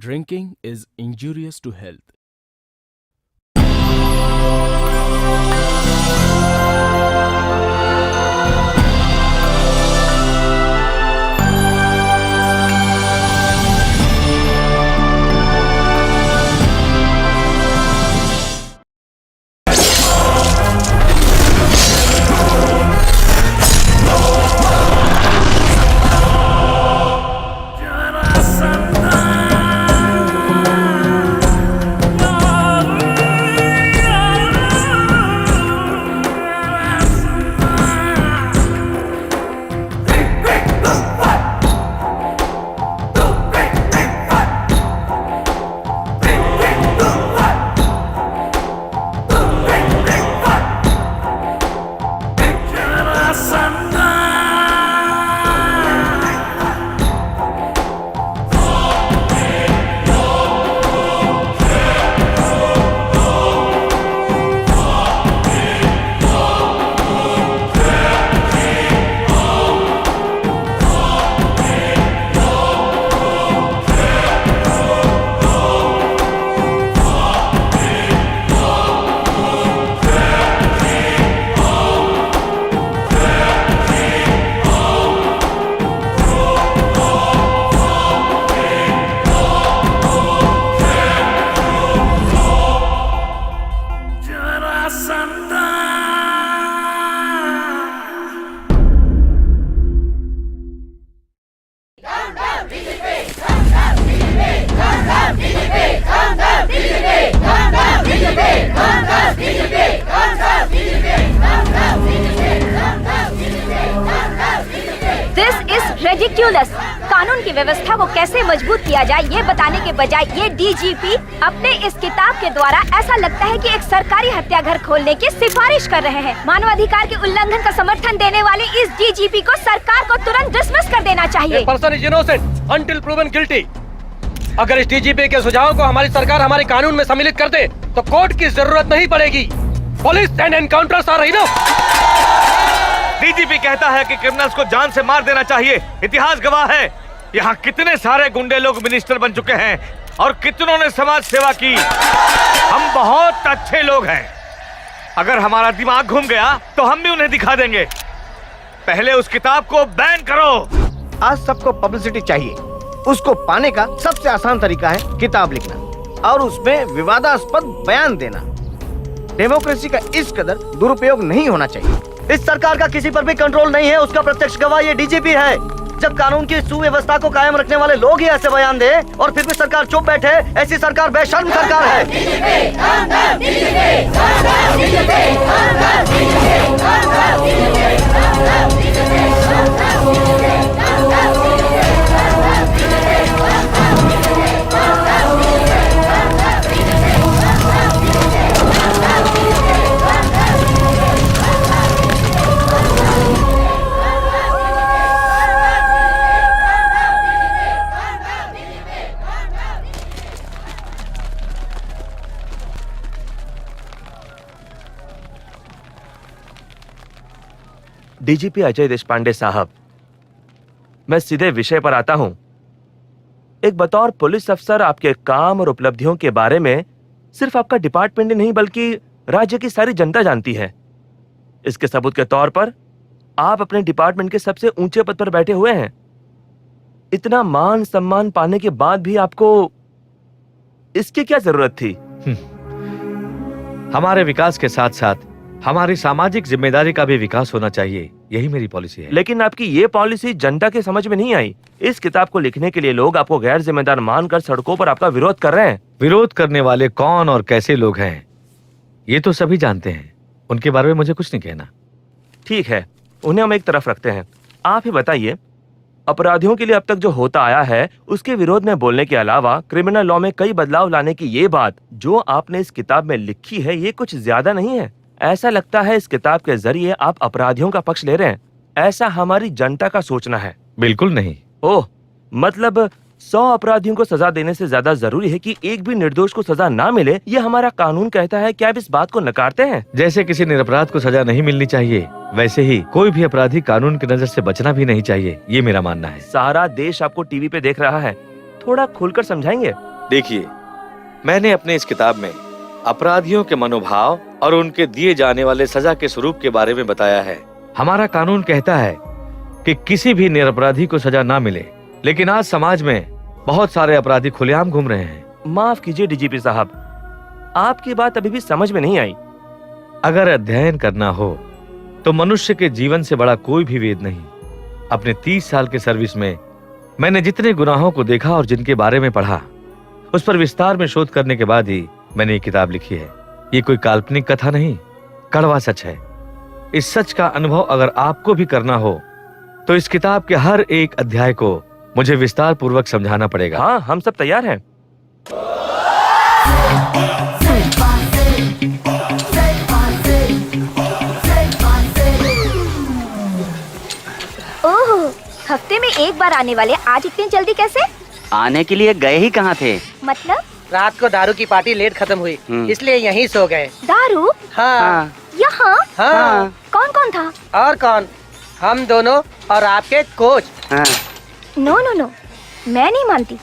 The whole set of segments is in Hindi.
Drinking is injurious to health. कानून की व्यवस्था को कैसे मजबूत किया जाए ये बताने के बजाय ये डीजीपी अपने इस किताब के द्वारा ऐसा लगता है कि एक सरकारी हत्याघर खोलने की सिफारिश कर रहे हैं। मानवाधिकार के उल्लंघन का समर्थन देने वाले इस डीजीपी को सरकार को तुरंत डिसमिस कर देना चाहिए। Person is innocent until proven guilty. अगर इस डीजीपी के सुझाव को हमारी सरकार हमारे कानून में सम्मिलित कर दे तो कोर्ट की जरूरत नहीं पड़ेगी। Police and encounters are enough. DGP कहता है कि क्रिमिनल्स को जान से मार देना चाहिए। इतिहास गवाह है, यहाँ कितने सारे गुंडे लोग मिनिस्टर बन चुके हैं और कितनों ने समाज सेवा की। हम बहुत अच्छे लोग हैं। अगर हमारा दिमाग घूम गया तो हम भी उन्हें दिखा देंगे। पहले उस किताब को बैन करो। आज सबको पब्लिसिटी चाहिए, उसको पाने का सबसे आसान तरीका है किताब लिखना और उसमें विवादास्पद बयान देना। डेमोक्रेसी का इस कदर दुरुपयोग नहीं होना चाहिए। इस सरकार का किसी पर भी कंट्रोल नहीं है, उसका प्रत्यक्ष गवाह ये डीजीपी है। जब कानून की सुव्यवस्था को कायम रखने वाले लोग ही ऐसे बयान दे और फिर भी सरकार चुप बैठे, ऐसी सरकार बेशर्म सरकार है। डीजीपी अजय देशपांडे साहब, मैं सीधे विषय पर आता हूं। एक बतौर पुलिस अफसर आपके काम और उपलब्धियों के बारे में सिर्फ आपका डिपार्टमेंट ही नहीं बल्कि राज्य की सारी जनता जानती है। इसके सबूत के तौर पर आप अपने डिपार्टमेंट के सबसे ऊंचे पद पर बैठे हुए हैं। इतना मान सम्मान पाने के बाद भी आपको इसकी क्या जरूरत थी? हमारे विकास के साथ साथ हमारी सामाजिक जिम्मेदारी का भी विकास होना चाहिए, यही मेरी पॉलिसी है। लेकिन आपकी ये पॉलिसी जनता के समझ में नहीं आई। इस किताब को लिखने के लिए लोग आपको गैर जिम्मेदार मानकर सड़कों पर आपका विरोध कर रहे हैं। विरोध करने वाले कौन और कैसे लोग हैं ये तो सभी जानते हैं, उनके बारे में मुझे कुछ नहीं कहना। ठीक है, उन्हें हम एक तरफ रखते हैं। आप ही बताइए, अपराधियों के लिए अब तक जो होता आया है उसके विरोध में बोलने के अलावा क्रिमिनल लॉ में कई बदलाव लाने की ये बात जो आपने इस किताब में लिखी है, ये कुछ ज्यादा नहीं है? ऐसा लगता है इस किताब के जरिए आप अपराधियों का पक्ष ले रहे हैं। ऐसा हमारी जनता का सोचना है। बिल्कुल नहीं। ओह, मतलब 100 अपराधियों को सजा देने से ज्यादा जरूरी है कि एक भी निर्दोष को सजा ना मिले, ये हमारा कानून कहता है। क्या आप इस बात को नकारते हैं? जैसे किसी निरपराध को सजा नहीं मिलनी चाहिए, वैसे ही कोई भी अपराधी कानून की नजर से बचना भी नहीं चाहिए, ये मेरा मानना है। सारा देश आपको टीवी पे देख रहा है, थोड़ा खुलकर समझाएंगे? देखिए, मैंने अपने इस किताब में अपराधियों के मनोभाव और उनके दिए जाने वाले सजा के स्वरूप के बारे में बताया है। हमारा कानून कहता है कि किसी भी निरपराधी को सजा ना मिले, लेकिन आज समाज में बहुत सारे अपराधी खुलेआम घूम रहे हैं। माफ कीजिए डीजीपी साहब, आपकी बात अभी भी समझ में नहीं आई। अगर अध्ययन करना हो तो मनुष्य के जीवन से बड़ा कोई भी वेद नहीं। अपने 30 साल के सर्विस में मैंने जितने गुनाहों को देखा और जिनके बारे में पढ़ा, उस पर विस्तार में शोध करने के बाद ही मैंने ये किताब लिखी है। ये कोई काल्पनिक कथा नहीं, कड़वा सच है। इस सच का अनुभव अगर आपको भी करना हो तो इस किताब के हर एक अध्याय को मुझे विस्तार पूर्वक समझाना पड़ेगा। हाँ, हम सब तैयार हैं। ओह, हफ्ते में एक बार आने वाले आज इतनी जल्दी कैसे? आने के लिए गए ही कहाँ थे? मतलब? रात को दारू की पार्टी लेट खत्म हुई, इसलिए यहीं सो गए। दारू? हाँ। यहाँ? हाँ। कौन कौन था? और कौन? हम दोनों और आपके कोच। हाँ। नो नो नो, मैं नहीं मानती।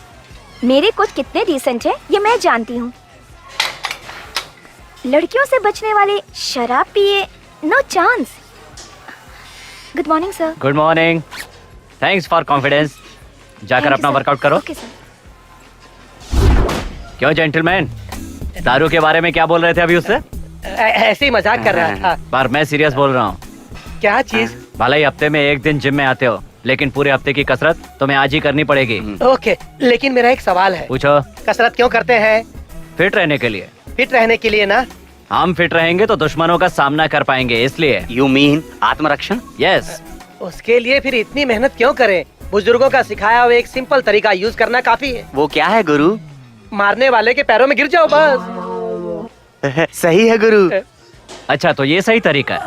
मेरे कोच कितने डिसेंट है ये मैं जानती हूँ। लड़कियों से बचने वाले शराब पिए, no chance. Good morning sir. Good morning, thanks for confidence. जाकर अपना वर्कआउट करो। Okay sir. क्यों जेंटलमैन, दारू के बारे में क्या बोल रहे थे अभी उससे? ऐसे ही मजाक कर रहा था। पर मैं सीरियस बोल रहा हूँ। क्या चीज? भले ही हफ्ते में एक दिन जिम में आते हो, लेकिन पूरे हफ्ते की कसरत तुम्हें आज ही करनी पड़ेगी। ओके, लेकिन मेरा एक सवाल है। पूछो। कसरत क्यों करते हैं? फिट रहने के लिए। फिट रहने के लिए ना? हम फिट रहेंगे तो दुश्मनों का सामना कर पाएंगे, इसलिए। यू मीन आत्मरक्षण? यस। उसके लिए फिर इतनी मेहनत क्यों करें? बुजुर्गों का सिखाया हुआ एक सिंपल तरीका यूज करना काफी है। वो क्या है गुरु? मारने वाले के पैरों में गिर जाओ बस। सही है गुरु। अच्छा, तो ये सही तरीका है।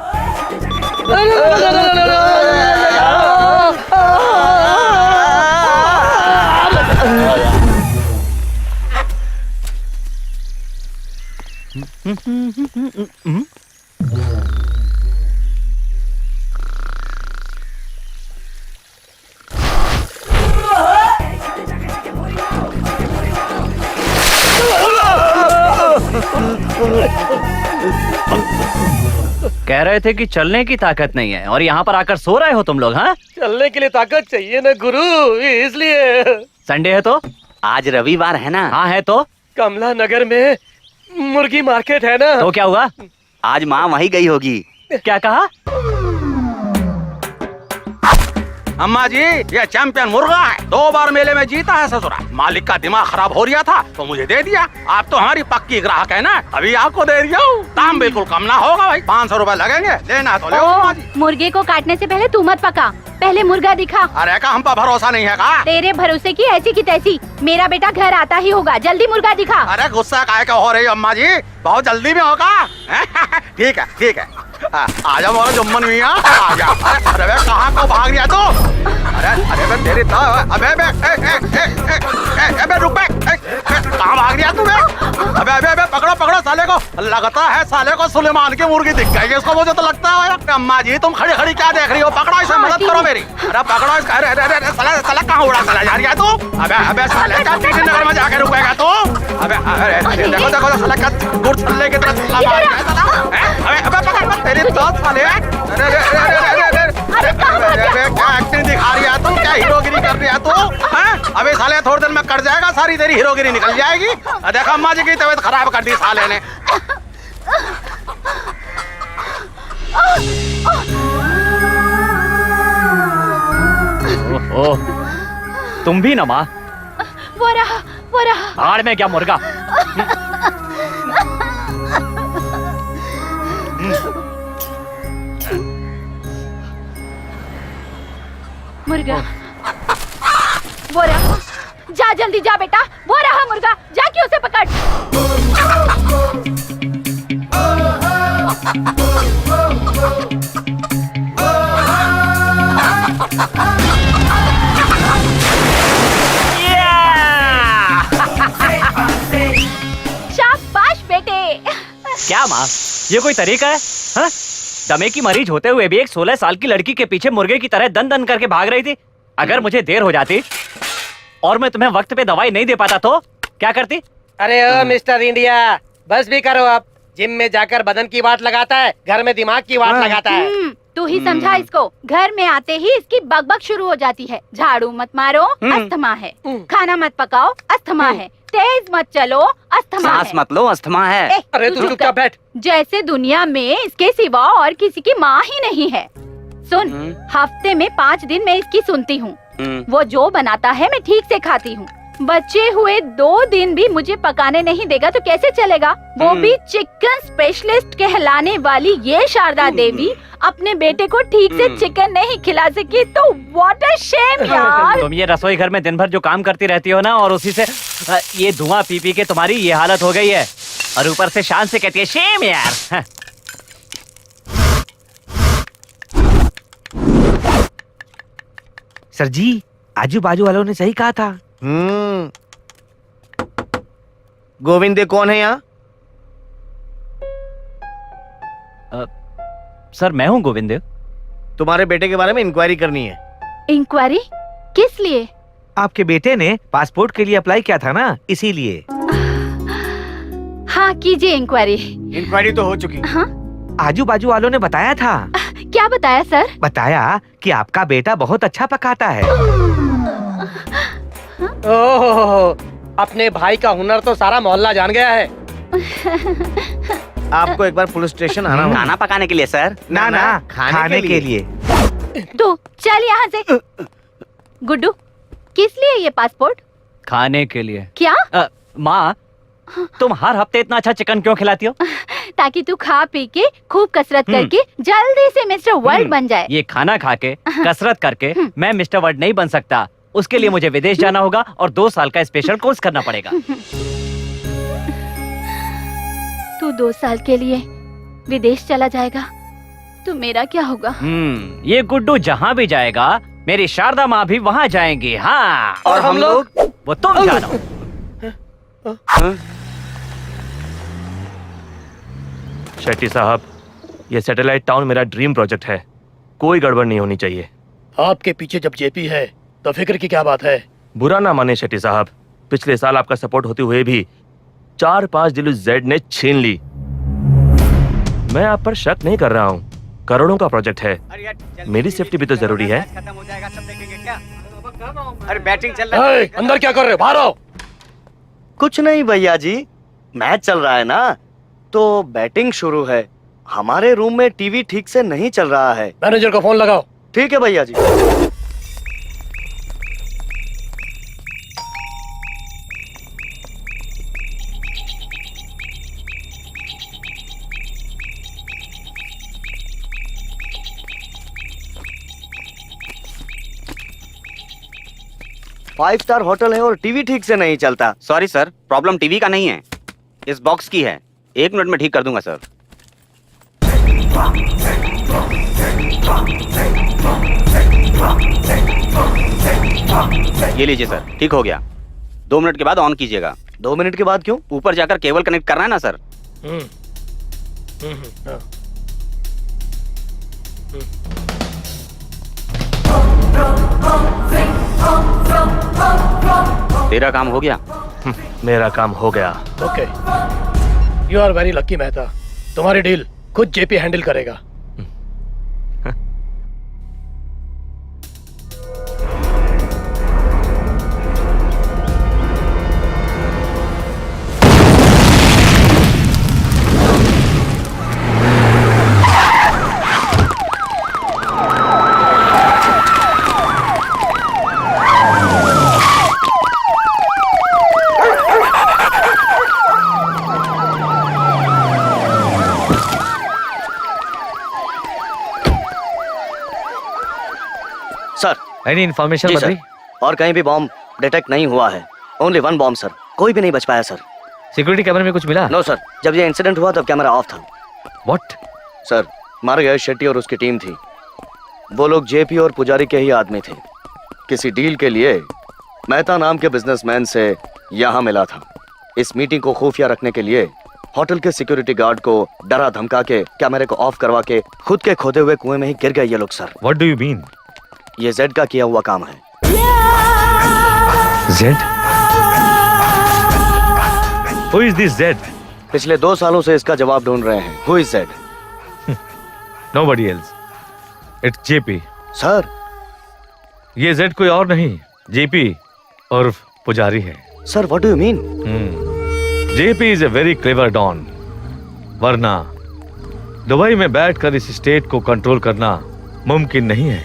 कह रहे थे कि चलने की ताकत नहीं है और यहाँ पर आकर सो रहे हो तुम लोग। हाँ, चलने के लिए ताकत चाहिए ना गुरु, इसलिए। संडे है तो? आज रविवार है ना? हाँ है तो? कमला नगर में मुर्गी मार्केट है ना? तो क्या हुआ? आज माँ वहीं गई होगी। क्या कहा? अम्मा जी, ये चैंपियन मुर्गा है, 2 बार मेले में जीता है ससुरा। मालिक का दिमाग खराब हो रहा था तो मुझे दे दिया। आप तो हमारी पक्की ग्राहक है ना, अभी आपको दे दिया हूँ। दाम बिल्कुल कम ना होगा भाई, 500 रुपए लगेंगे। लेना तो ले अम्मा जी। मुर्गे को काटने से पहले तू मत पका, पहले मुर्गा दिखा। अरे का हम पर भरोसा नहीं है का? तेरे भरोसे की ऐसी की तैसी, मेरा बेटा घर आता ही होगा। जल्दी मुर्गा दिखा। अरे गुस्सा काहे का हो रही है अम्मा जी, बहुत जल्दी में होगा। ठीक है ठीक है, आजा मोरा जुम्मन मियां, आजा। अरे बे कहाँ को भाग रहा तू? अरे बे तेरी तो अबे रुक बे, कहाँ भाग रहा तू बे? अबे पकड़ो पकड़ो साले को। लगता है साले को सुलेमान की मुर्गी दिख गई इसको, मुझे तो लगता है। अम्मा जी तुम खड़ी खड़ी क्या देख रही हो? पकड़ो इसे, मदद करो मेरी। अरे पकड़ो इसका। अरे साला कहाँ उड़ा चला जा रहा है तू? अबे साले का टीटी नगर में जाके रुकेगा तू? अबे देखो देखो साला का गुड़ छल्ले की तरह छल्ला मार रहा है साला। अबे पकड़ तेरी तो साले। अरे क्या एक्टिंग दिखा रही है तू? क्या हीरोगिरी कर रही है तू? अबे साले थोड़ी देर में कट जाएगा, सारी तेरी हीरोगिरी निकल जाएगी। देखा अम्मा जी की तबीयत खराब कर दी साले ने। ओह, तुम भी ना माँ? वो रहा। भाड़ में क्या मुर्गा? मुर्गा वो रहा। जा जल्दी जा बेटा, वो रहा मुर्गा, जाके उसे पकड़। शाबाश बेटे। क्या माँ, ये कोई तरीका है? हाँ? दमे की मरीज होते हुए भी एक 16 साल की लड़की के पीछे मुर्गे की तरह दन दन करके भाग रही थी। अगर मुझे देर हो जाती और मैं तुम्हें वक्त पे दवाई नहीं दे पाता तो क्या करती? अरे ओ मिस्टर इंडिया, बस भी करो अब। जिम में जाकर बदन की वाट लगाता है, घर में दिमाग की वाट लगाता है। तू ही समझा इसको। घर में आते ही इसकी बकबक शुरू हो जाती है। झाड़ू मत मारो, अस्थमा है। खाना मत पकाओ, अस्थमा है। तेज मत चलो, अस्थमा सांस है। मत लो, अस्थमा है। अरे तू चुपचाप बैठ। जैसे दुनिया में इसके सिवा और किसी की माँ ही नहीं है। सुन, हफ्ते में 5 दिन मैं इसकी सुनती हूँ। वो जो बनाता है मैं ठीक से खाती हूँ। बचे हुए 2 दिन भी मुझे पकाने नहीं देगा तो कैसे चलेगा? वो भी चिकन स्पेशलिस्ट कहलाने वाली ये शारदा देवी अपने बेटे को ठीक से चिकन नहीं खिला सकी तो व्हाट अ शेम यार। तुम ये रसोई घर में दिन भर जो काम करती रहती हो ना, और उसी से ये धुआं पी पी के तुम्हारी ये हालत हो गई है, और ऊपर से शान से कहती है शेम यार। सर जी, आजू बाजू वालों ने सही कहा था। गोविंदे कौन है यहाँ? सर मैं हूँ गोविंद। तुम्हारे बेटे के बारे में इंक्वायरी करनी है। इंक्वायरी किस लिए? आपके बेटे ने पासपोर्ट के लिए अप्लाई किया था ना, इसीलिए। हाँ कीजिए इंक्वायरी। इंक्वायरी तो हो चुकी। हाँ? आजू बाजू वालों ने बताया था। क्या बताया सर? बताया कि आपका बेटा बहुत अच्छा पकाता है। ओह, अपने भाई का हुनर तो सारा मोहल्ला जान गया है। आपको एक बार पुलिस स्टेशन आना होगा। खाना पकाने के लिए सर? ना, खाने के लिए। तू चल यहाँ से। गुड्डू, किस लिए ये पासपोर्ट? खाने के लिए। क्या? माँ, तुम हर हफ्ते इतना अच्छा चिकन क्यों खिलाती हो? ताकि तू खा पी के खूब कसरत करके जल्दी से मिस्टर वर्ल्ड बन जाए। ये खाना खा के कसरत करके मैं मिस्टर वर्ल्ड नहीं बन सकता। उसके लिए मुझे विदेश जाना होगा और 2 साल का स्पेशल कोर्स करना पड़ेगा। तू 2 साल के लिए विदेश चला जाएगा तो मेरा क्या होगा? ये गुड्डू जहाँ भी जाएगा मेरी शारदा माँ भी वहाँ जाएंगी। हाँ, और हम लोग? वो तुम जानो। शेट्टी साहब, ये सैटेलाइट टाउन मेरा ड्रीम प्रोजेक्ट है। कोई गड़बड़ नहीं होनी चाहिए। आपके पीछे जब जेपी है तो फिक्र की क्या बात है? बुरा ना माने शेट्टी साहब, पिछले साल आपका सपोर्ट होते हुए भी 4-5 दिल जेड ने छीन ली। मैं आप पर शक नहीं कर रहा हूँ। करोड़ों का प्रोजेक्ट है, मेरी सेफ्टी भी तो जरूरी है। अरे बैटिंग चल रहा है। अंदर क्या कर रहे हो? बाहर आओ। कुछ नहीं भैया जी, मैच चल रहा है ना, तो बैटिंग शुरू है। हमारे रूम में टीवी ठीक से नहीं चल रहा है। मैनेजर को फोन लगाओ। ठीक है भैया जी। फाइव स्टार होटल है और टीवी ठीक से नहीं चलता। सॉरी सर, प्रॉब्लम टीवी का नहीं है, इस बॉक्स की है। 1 मिनट में ठीक कर दूंगा सर। ये लीजिए सर, ठीक हो गया। 2 मिनट के बाद ऑन कीजिएगा। 2 मिनट के बाद क्यों? ऊपर जाकर केबल कनेक्ट करना है ना सर। तेरा काम हो गया? मेरा काम हो गया। Okay, you are very lucky Mehta. तुम्हारी डील खुद जेपी हैंडल करेगा। सर, एनी इन्फॉर्मेशन जी बदली? सर, और कहीं भी बॉम्ब डिटेक्ट नहीं हुआ है। ओनली 1 बॉम्ब सर, कोई भी नहीं बच पाया सर। सिक्योरिटी कैमरे में कुछ मिला? नो सर, जब ये इंसिडेंट हुआ तब कैमरा ऑफ था। व्हाट? सर, मारे गए शेट्टी और उसकी टीम थी। वो लोग जेपी और पुजारी के ही आदमी थे। किसी डील के लिए मेहता नाम के बिजनेसमैन से यहाँ मिला था। इस मीटिंग को खुफिया रखने के लिए होटल के सिक्योरिटी गार्ड को डरा धमका के कैमरे को ऑफ करवा के खुद के खोदे हुए कुएं में ही गिर गए ये लोग sir. What do you mean? ये जेड का किया हुआ काम है। Z? Who is this Z? पिछले 2 सालों से इसका जवाब ढूंढ रहे हैं। Who is that? Nobody else. It's JP. Sir, ये Z कोई और नहीं, JP और पुजारी है। Sir, what do you mean? JP is a very clever don. वरना दुबई में बैठकर इस स्टेट को कंट्रोल करना मुमकिन नहीं है।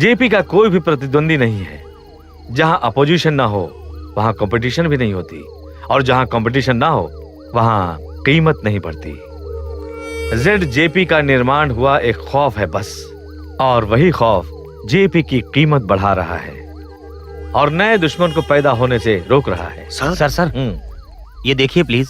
JP का कोई भी प्रतिद्वंदी नहीं है। जहां अपोजिशन ना हो वहां कंपटीशन भी नहीं होती, और जहां कंपटीशन ना हो वहां कीमत नहीं बढ़ती। ZJP का निर्माण हुआ एक खौफ है बस, और वही खौफ JP की कीमत बढ़ा रहा है और नए दुश्मन को पैदा होने से रोक रहा है। सर ये देखिए प्लीज।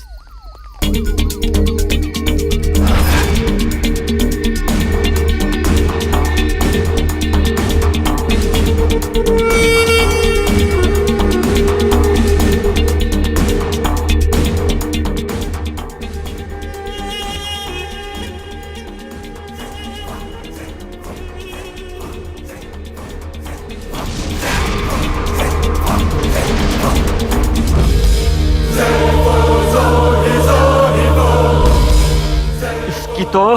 तो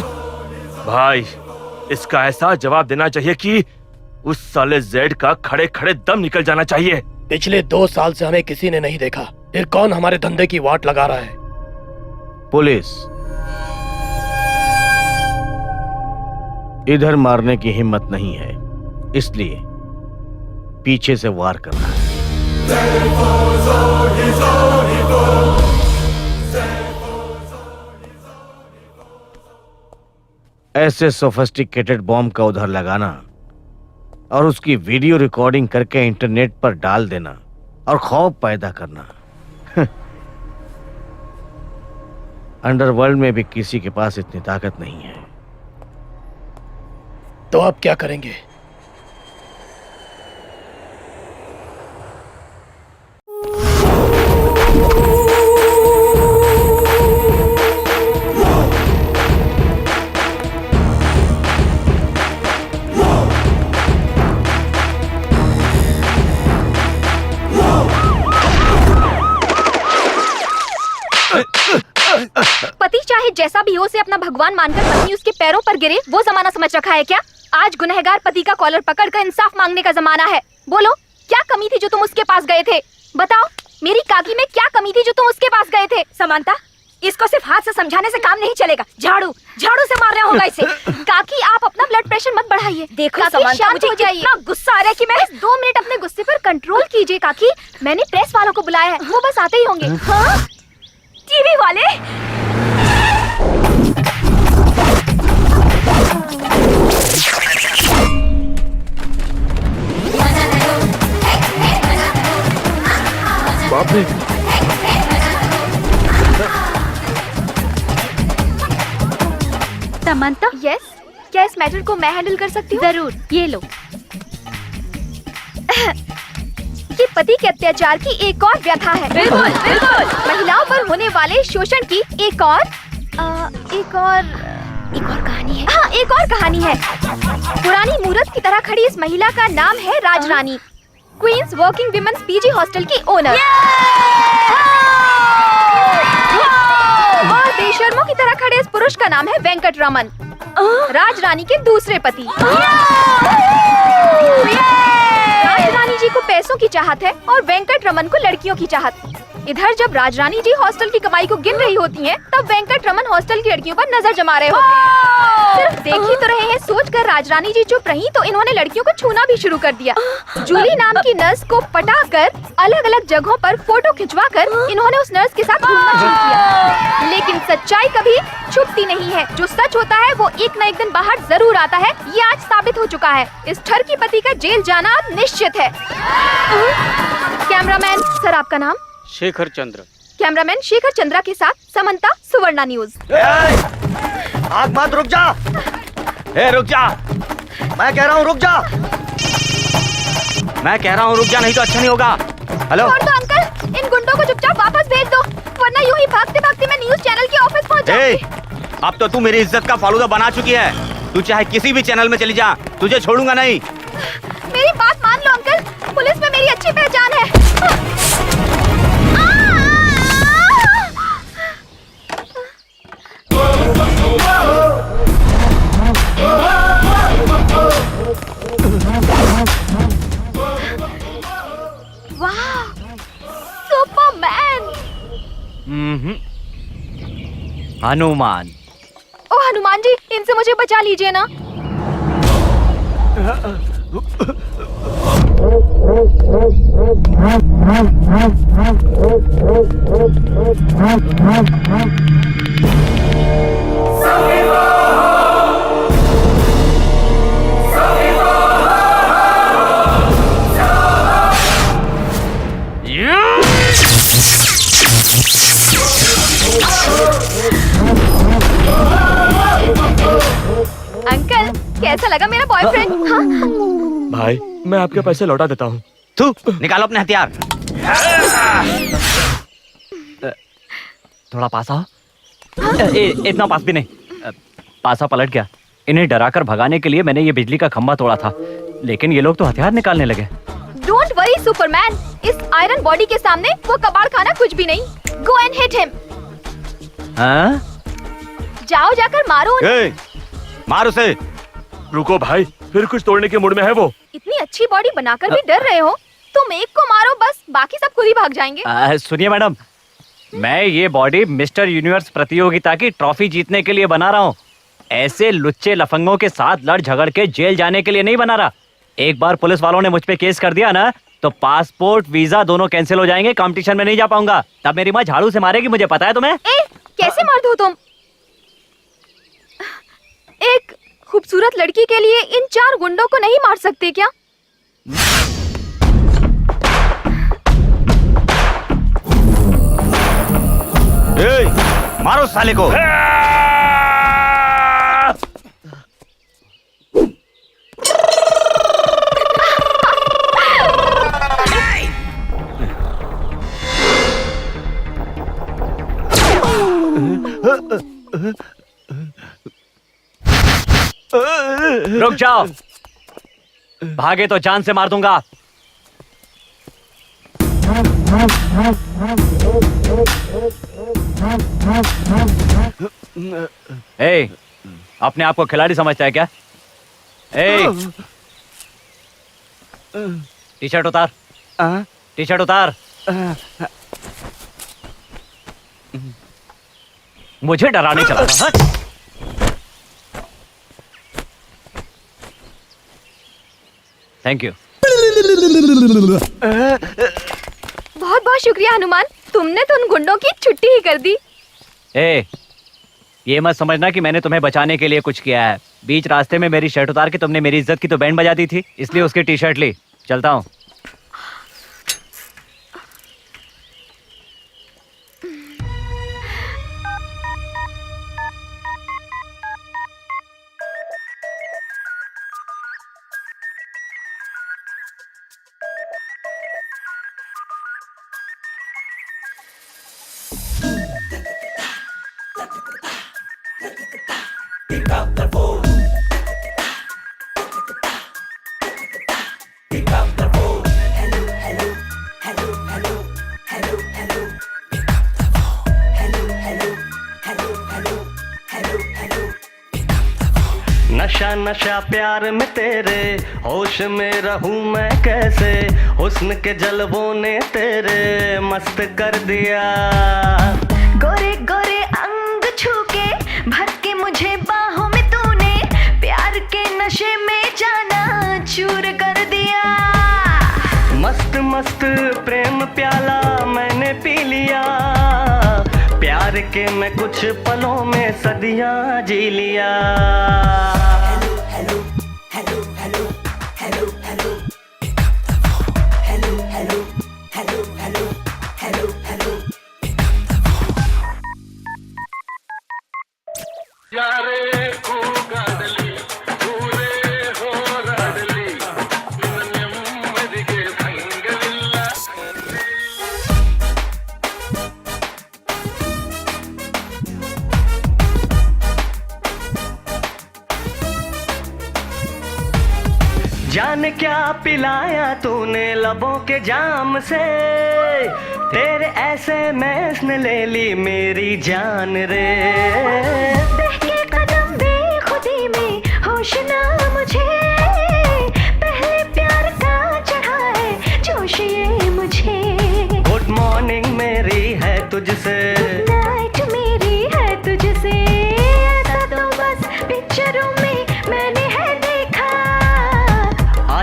भाई इसका ऐसा जवाब देना चाहिए कि उस साले जेड का खड़े खड़े दम निकल जाना चाहिए। पिछले 2 साल से हमें किसी ने नहीं देखा, फिर कौन हमारे धंधे की वाट लगा रहा है? पुलिस इधर मारने की हिम्मत नहीं है, इसलिए पीछे से वार करना है। ऐसे सोफिस्टिकेटेड बॉम्ब का उधर लगाना और उसकी वीडियो रिकॉर्डिंग करके इंटरनेट पर डाल देना और खौफ पैदा करना, अंडरवर्ल्ड में भी किसी के पास इतनी ताकत नहीं है। तो आप क्या करेंगे? पति चाहे जैसा भी हो उसे अपना भगवान मानकर पत्नी उसके पैरों पर गिरे, वो जमाना समझ रखा है क्या? आज गुनहगार पति का कॉलर पकड़कर इंसाफ मांगने का जमाना है। बोलो क्या कमी थी जो तुम उसके पास गए थे? बताओ मेरी काकी में क्या कमी थी जो तुम उसके पास गए थे? समांता, इसको सिर्फ हाथ से समझाने से काम नहीं चलेगा, झाड़ू से मारना होगा इसे। काकी आप अपना ब्लड प्रेशर मत बढ़ाइए। देखो समांता, मुझे इतना गुस्सा आ रहा है कि मैं 2 मिनट अपने गुस्से पर कंट्रोल कीजिए काकी। मैंने प्रेस वालों को बुलाया है, वो बस आते ही होंगे। हाँ? टीवी वाले बाप रे, समांता, यस, क्या इस मैटर को मैं हैंडल कर सकती हूँ? जरूर, ये लो। ये पति के अत्याचार की एक और व्यथा है। बिल्कुल बिल्कुल। महिलाओं पर होने वाले शोषण की एक और कहानी है। हाँ, एक और कहानी है। पुरानी मूरत की तरह खड़ी इस महिला का नाम है Rajrani, queens working women's PG hostel की ओनर। और बेशर्मों की तरह खड़े इस पुरुष का नाम है वेंकट रमन, राजरानी के दूसरे पति। राजरानी जी को पैसों की चाहत है और वेंकट रमन को लड़कियों की चाहत। इधर जब राजरानी जी हॉस्टल की कमाई को गिन रही होती हैं, तब वेंकट रमन हॉस्टल की लड़कियों पर नजर जमा रहे होते हैं। सिर्फ देख ही तो रहे हैं सोचकर राजरानी जी चुप रही तो इन्होंने लड़कियों को छूना भी शुरू कर दिया। जूली नाम की नर्स को पटाकर अलग अलग जगहों पर फोटो खिंचवाकर इन्होंने उस नर्स के साथ घूमना शुरू किया। लेकिन सच्चाई कभी छुपती नहीं है, जो सच होता है वो एक न एक दिन बाहर जरूर आता है। ये आज साबित हो चुका है। इस ठरकी पति का जेल जाना अब निश्चित है। कैमरामैन सर, आपका नाम? शेखर चंद्र। कैमरामैन शेखर चंद्रा के साथ समंता, सुवर्णा न्यूज। आग मत, रुक जा। रुक जा, मैं कह रहा हूँ रुक जा। मैं कह रहा हूँ रुक जा, नहीं तो अच्छा नहीं होगा। हेलो छोड़ दो अंकल, इन गुंडों को चुपचाप वापस भेज दो, वरना यूं ही भागते भागते मैं न्यूज चैनल के ऑफिस पहुंच जाऊंगी। अब तो तू मेरी इज्जत का फालूदा बना चुकी है। तू चाहे किसी भी चैनल में चली जा, तुझे छोड़ूंगा नहीं। मेरी बात मान लो अंकल, पुलिस में मेरी अच्छी पहचान है। हनुमान। ओ हनुमान जी, इनसे मुझे बचा लीजिए ना। अंकल, कैसा लगा मेरा बॉयफ्रेंड? हाँ? भाई मैं आपके पैसे लौटा देता हूँ। तू निकालो अपने हथियार। थोड़ा पास आओ। इतना पास भी नहीं। पासा पलट गया। इन्हें डराकर भगाने के लिए मैंने ये बिजली का खंभा तोड़ा था, लेकिन ये लोग तो हथियार निकालने लगे। डोंट वरी सुपरमैन, इस आयरन बॉडी के सामने वो कबाड़ खाना कुछ भी नहीं। Go and hit him. हाँ? जाओ जाकर मारो उन्हें। मार उसे। रुको भाई, फिर कुछ तोड़ने के मूड में है वो। इतनी अच्छी बॉडी बनाकर भी डर रहे हो? तुम एक को मारो बस, बाकी सब खुद ही भाग जाएंगे। सुनिए मैडम, मैं ये बॉडी मिस्टर यूनिवर्स प्रतियोगिता की ट्रॉफी जीतने के लिए बना रहा हूँ। ऐसे लुच्चे लफंगों के साथ लड़ झगड़ के जेल जाने के लिए नहीं बना रहा। एक बार पुलिस वालों ने मुझ पे केस कर दिया ना, तो पासपोर्ट वीजा दोनों कैंसिल हो जाएंगे। कंपटीशन में नहीं जा पाऊंगा। तब मेरी माँ झाड़ू से मारेगी, मुझे पता है तुम्हें। कैसे मर्द हो तुम? एक खूबसूरत लड़की के लिए इन 4 गुंडों को नहीं मार सकते क्या? मारो साले को। रुक जाओ, भागे तो जान से मार दूंगा। ए, अपने आप को खिलाड़ी समझता है क्या? ए, टी शर्ट उतार। टी शर्ट उतार। मुझे डराने चला था। Thank you. बहुत बहुत शुक्रिया हनुमान, तुमने तो उन गुंडों की छुट्टी ही कर दी। ए, ये मत समझना कि मैंने तुम्हें बचाने के लिए कुछ किया है। बीच रास्ते में मेरी शर्ट उतार के तुमने मेरी इज्जत की तो बैंड बजा दी थी, इसलिए उसकी टी शर्ट ली। चलता हूँ। नशा नशा प्यार में तेरे, होश में रहूं मैं कैसे। हुस्न के जलवों ने तेरे मस्त कर दिया। गोरे गोरे अंग छू के भर के मुझे बाहों में तूने, प्यार के नशे में जाना चूर कर दिया। मस्त मस्त प्रेम प्याला मैंने पी लिया, प्यार के मैं कुछ पलों में सदियां जी लिया। जान क्या पिलाया तूने लबों के जाम से, तेरे ऐसे मैस ने ले ली मेरी जान रे। बहके कदम बेखुदी में होश ना मुझे, पहले प्यार का चढ़ा है जोश ये मुझे। गुड मॉर्निंग मेरी है तुझसे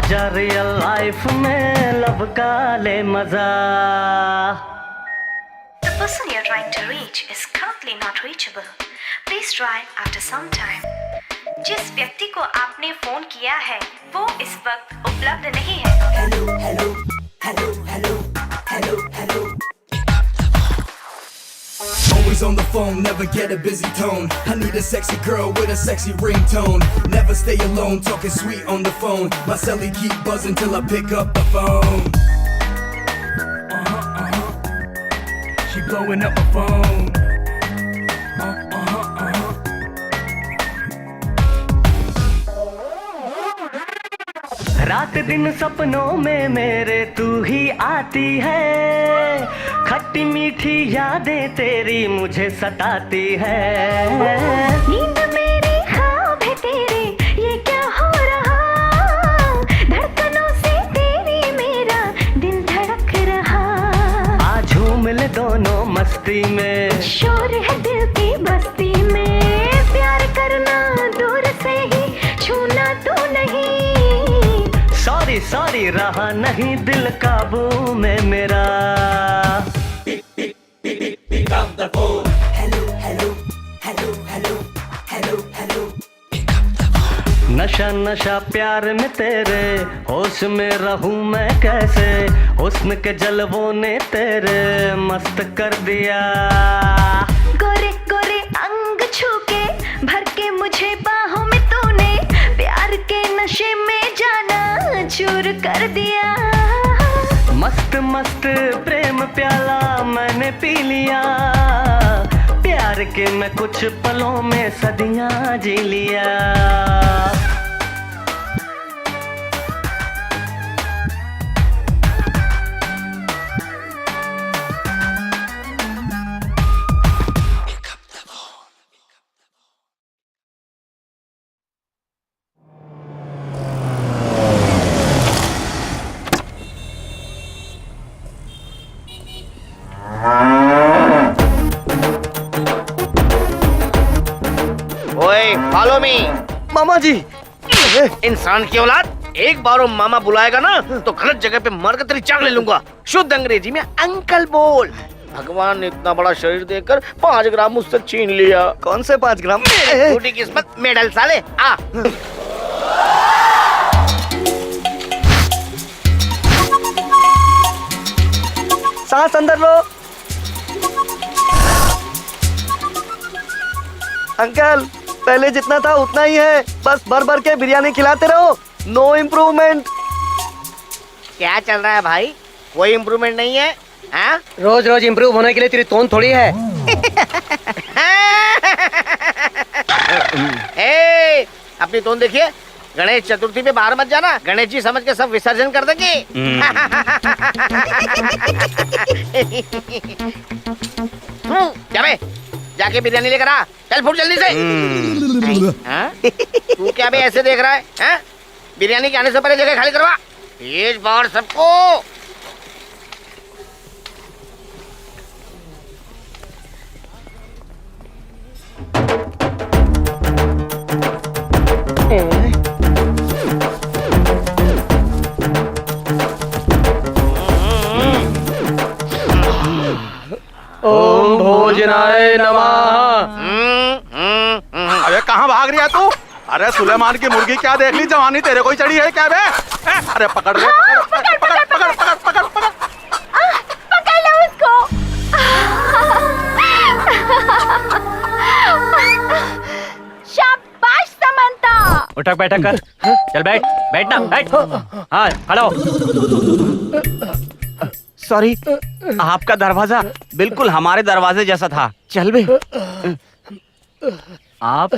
जा रियल लाइफ में लब का ले मजा। The person you're trying to reach is currently not reachable. Please try after some time. जिस व्यक्ति को आपने फोन किया है वो इस वक्त उपलब्ध नहीं है। Hello hello hello hello hello hello. Always on the phone, never get a busy tone. I need a sexy girl with a sexy ringtone. Never stay alone, talking sweet on the phone. My celly keep buzzing till I pick up the phone. She blowing up my phone. रात दिन सपनों में मेरे तू ही आती है, खट्टी मीठी यादें तेरी मुझे सताती है। नींद मेरी ख्वाब है तेरे, ये क्या हो रहा, धड़कनों से तेरी मेरा दिल धड़क रहा। आज झूम ले दोनों मस्ती में, शोर है दिल की बस्ती में, प्यार करना दूर से ही, छूना तो नहीं। सॉरी सॉरी रहा नहीं दिल काबू में मेरा। नशा नशा प्यार में तेरे, होश में रहूं मैं कैसे, हुस्न के जलवों ने तेरे मस्त कर दिया। गोरे गोरे अंग छू के भर के मुझे बाहों में तूने, प्यार के नशे में जाना चूर कर दिया। मस्त मस्त प्रेम प्याला मैंने पी लिया, प्यार के मैं कुछ पलों में सदियां जी लिया। Follow me. मामा जी, इंसान की औलाद, एक बार वो मामा बुलाएगा ना तो गलत जगह पे मर कर तेरी चाक ले लूंगा। शुद्ध अंग्रेजी में अंकल बोल। भगवान ने इतना बड़ा शरीर देकर 5 ग्राम मुझसे छीन लिया। कौन से 5 ग्राम? टूटी किस्मत, मेडल साले। आ सांस अंदर लो। अंकल, पहले जितना था उतना ही है, बस भर भर के बिरयानी खिलाते रहो, नो इम्प्रूवमेंट। क्या चल रहा है भाई? कोई इम्प्रूवमेंट नहीं है? हाँ? रोज रोज इम्प्रूव होने के लिए तेरी टोन थोड़ी है। ए, अपनी टोन देखिए। गणेश चतुर्थी पे बाहर मत जाना, गणेश जी समझ के सब विसर्जन कर देंगे। जाबे, जाके बिरयानी लेकर आ। चल फुट जल्दी से। तू क्या भी ऐसे देख रहा है? हा? बिरयानी के आने से पहले जगह खाली करवा। इस बार सबको। ओम भोजनाय नमः। अबे कहाँ भाग रही है तू? अरे सुलेमान की मुर्गी क्या देख ली, जवानी तेरे को ही चढ़ी है क्या बे? अरे पकड़ रे, पकड़ पकड़ पकड़ पकड़ पकड़ पकड़ पकड़ लो उसको। शाबाश समंता। उठक बैठक कर, चल बैठ, बैठना, बैठ। हाँ खड़ा हो। सॉरी, आपका दरवाजा बिल्कुल हमारे दरवाजे जैसा था। चल बे। आप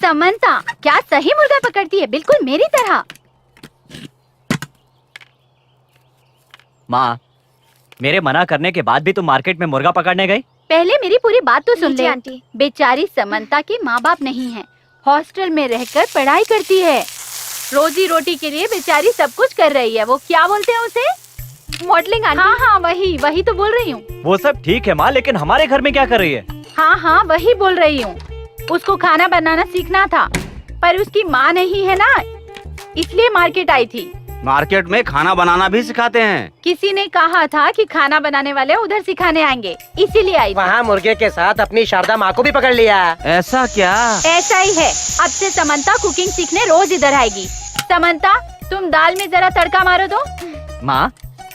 समंता क्या सही मुर्गा पकड़ती है, बिल्कुल मेरी तरह। माँ, मेरे मना करने के बाद भी तुम मार्केट में मुर्गा पकड़ने गई? पहले मेरी पूरी बात तो सुन ले आंटी। बेचारी समंता के माँ बाप नहीं है, हॉस्टल में रहकर पढ़ाई करती है, रोजी रोटी के लिए बेचारी सब कुछ कर रही है। वो क्या बोलते हैं उसे? Modelling aunty. हाँ हाँ वही तो बोल रही हूँ। वो सब ठीक है माँ, लेकिन हमारे घर में क्या कर रही है? हाँ वही बोल रही हूँ। उसको खाना बनाना सीखना था, पर उसकी माँ नहीं है ना, इसलिए मार्केट आई थी। मार्केट में खाना बनाना भी सिखाते हैं। किसी ने कहा था कि खाना बनाने वाले उधर सिखाने आएंगे, इसीलिए आई। वहाँ मुर्गे के साथ अपनी शारदा माँ को भी पकड़ लिया। ऐसा क्या? ऐसा ही है। अब से समंता कुकिंग सीखने रोज इधर आएगी। समंता, तुम दाल में जरा तड़का मारो तो। माँ,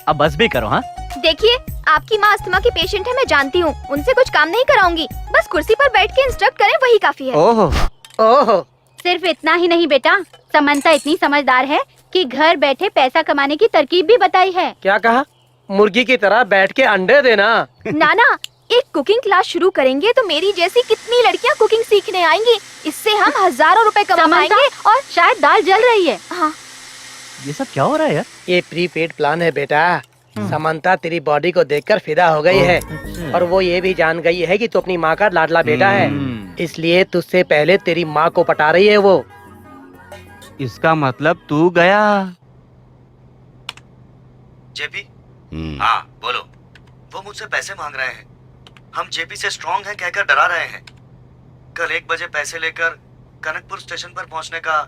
अब बस भी करो। हाँ, देखिए, आपकी माँ अस्थमा की पेशेंट है, मैं जानती हूँ। उनसे कुछ काम नहीं कराऊंगी, बस कुर्सी पर बैठ के इंस्ट्रक्ट करें, वही काफी है। ओहो ओहो, सिर्फ इतना ही नहीं बेटा, समंता इतनी समझदार है कि घर बैठे पैसा कमाने की तरकीब भी बताई है। क्या कहा? मुर्गी की तरह बैठ के अंडे देना? नाना, एक कुकिंग क्लास शुरू करेंगे तो मेरी जैसी कितनी लड़कियां कुकिंग सीखने आएंगी। इससे हम हजारों रुपए कमा पाएंगे और शायद दाल जल रही है। हाँ। ये सब क्या हो रहा है यार? ये प्रीपेड प्लान है बेटा। समंता तेरी बॉडी को देखकर फिदा हो गई है और वो ये भी जान गई है कि तू अपनी माँ का लाडला बेटा है, इसलिए तुझसे पहले तेरी माँ को पटा रही है वो। इसका मतलब तू गया। जेपी, हाँ बोलो। वो मुझसे पैसे मांग रहे हैं। हम जेपी से स्ट्रॉन्ग हैं कहकर डरा रहे हैं। कल 1 बजे पैसे लेकर कनकपुर स्टेशन पर पहुंचने का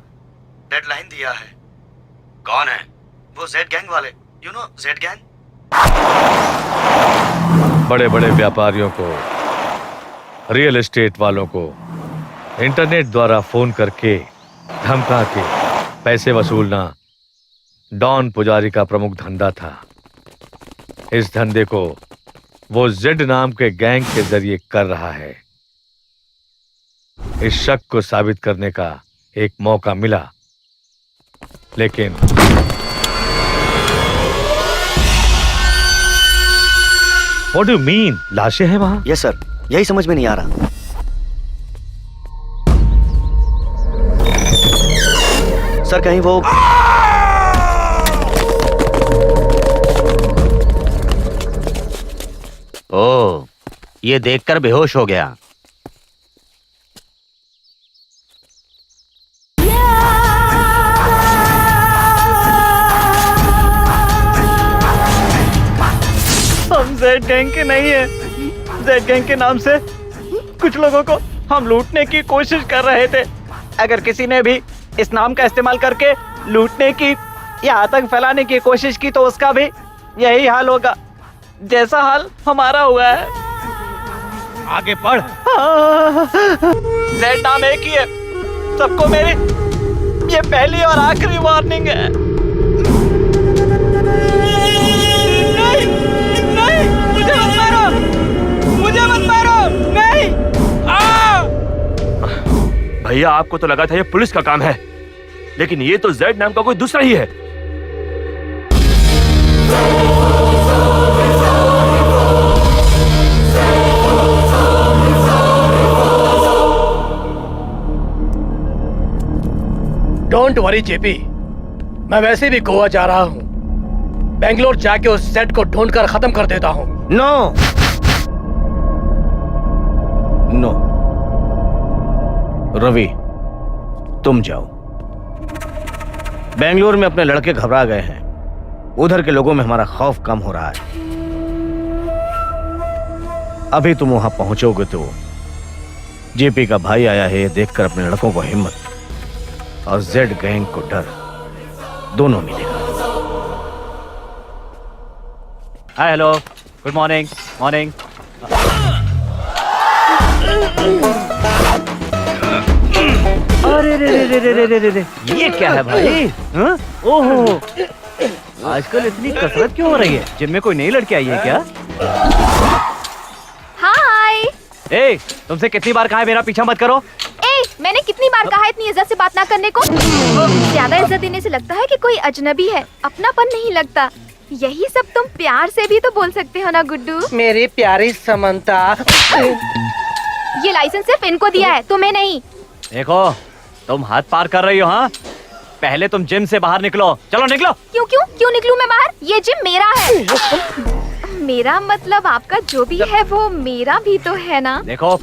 डेडलाइन दिया है। कौन है? वो जेड गैंग वाले, यू नो जेड गैंग। बड़े बड़े व्यापारियों को, रियल एस्टेट वालों को इंटरनेट द्वारा फोन करके धमका के पैसे वसूलना डॉन पुजारी का प्रमुख धंधा था। इस धंधे को वो जेड नाम के गैंग के जरिए कर रहा है। इस शक को साबित करने का एक मौका मिला, लेकिन What do you mean? लाशें हैं वहां? यस सर, यही समझ में नहीं आ रहा। सर कहीं वो ओह, ये देखकर बेहोश हो गया। हम जेड गैंग के नहीं है। जेड गैंग के नाम से कुछ लोगों को हम लूटने की कोशिश कर रहे थे। अगर किसी ने भी इस नाम का इस्तेमाल करके लूटने की या आतंक फैलाने की कोशिश की तो उसका भी यही हाल होगा जैसा हाल हमारा हुआ है। आगे पढ़। जेड नाम एक ही है। सबको मेरी ये पहली और आखिरी वार्निंग है। नहीं, नहीं, मुझे मत मारो, मुझे मत मारो, नहीं। भैया, आपको तो लगा था ये पुलिस का काम है, लेकिन ये तो जेड नाम का कोई दूसरा ही है। डोंट वरी जेपी, मैं वैसे भी गोवा जा रहा हूँ। बेंगलोर जाके उस जेड को ढूंढकर खत्म कर देता हूँ। नो नो रवि, तुम जाओ। बेंगलोर में अपने लड़के घबरा गए हैं, उधर के लोगों में हमारा खौफ कम हो रहा है। अभी तुम वहां पहुंचोगे तो जेपी का भाई आया है ये देखकर अपने लड़कों को हिम्मत और जेड गैंग को डर दोनों मिलेगा। हाय, हेलो, गुड मॉर्निंग। मॉर्निंग। अरे रे रे रे रे रे रे रे, ये क्या है भाई? हाँ? ओहो, आजकल इतनी कसरत क्यों हो रही है? जिम में कोई नई लड़की आई है क्या? हाय। ए, तुमसे कितनी बार कहा है मेरा पीछा मत करो? मैंने कितनी बार कहा है इतनी इज्जत से बात ना करने को? ज्यादा इज्जत देने से लगता है कि कोई अजनबी है, अपनापन नहीं लगता। यही सब तुम प्यार से भी तो बोल सकते हो ना गुड्डू। मेरी प्यारी समंता, ये लाइसेंस सिर्फ इनको दिया है, तुम्हें नहीं। देखो, तुम हाथ पार कर रही हो। हाँ, पहले तुम जिम से बाहर निकलो। चलो निकलो। क्यों क्यों क्यों निकलूं मैं बाहर? ये जिम मेरा है। मेरा मतलब आपका जो भी है वो मेरा भी तो है ना। देखो,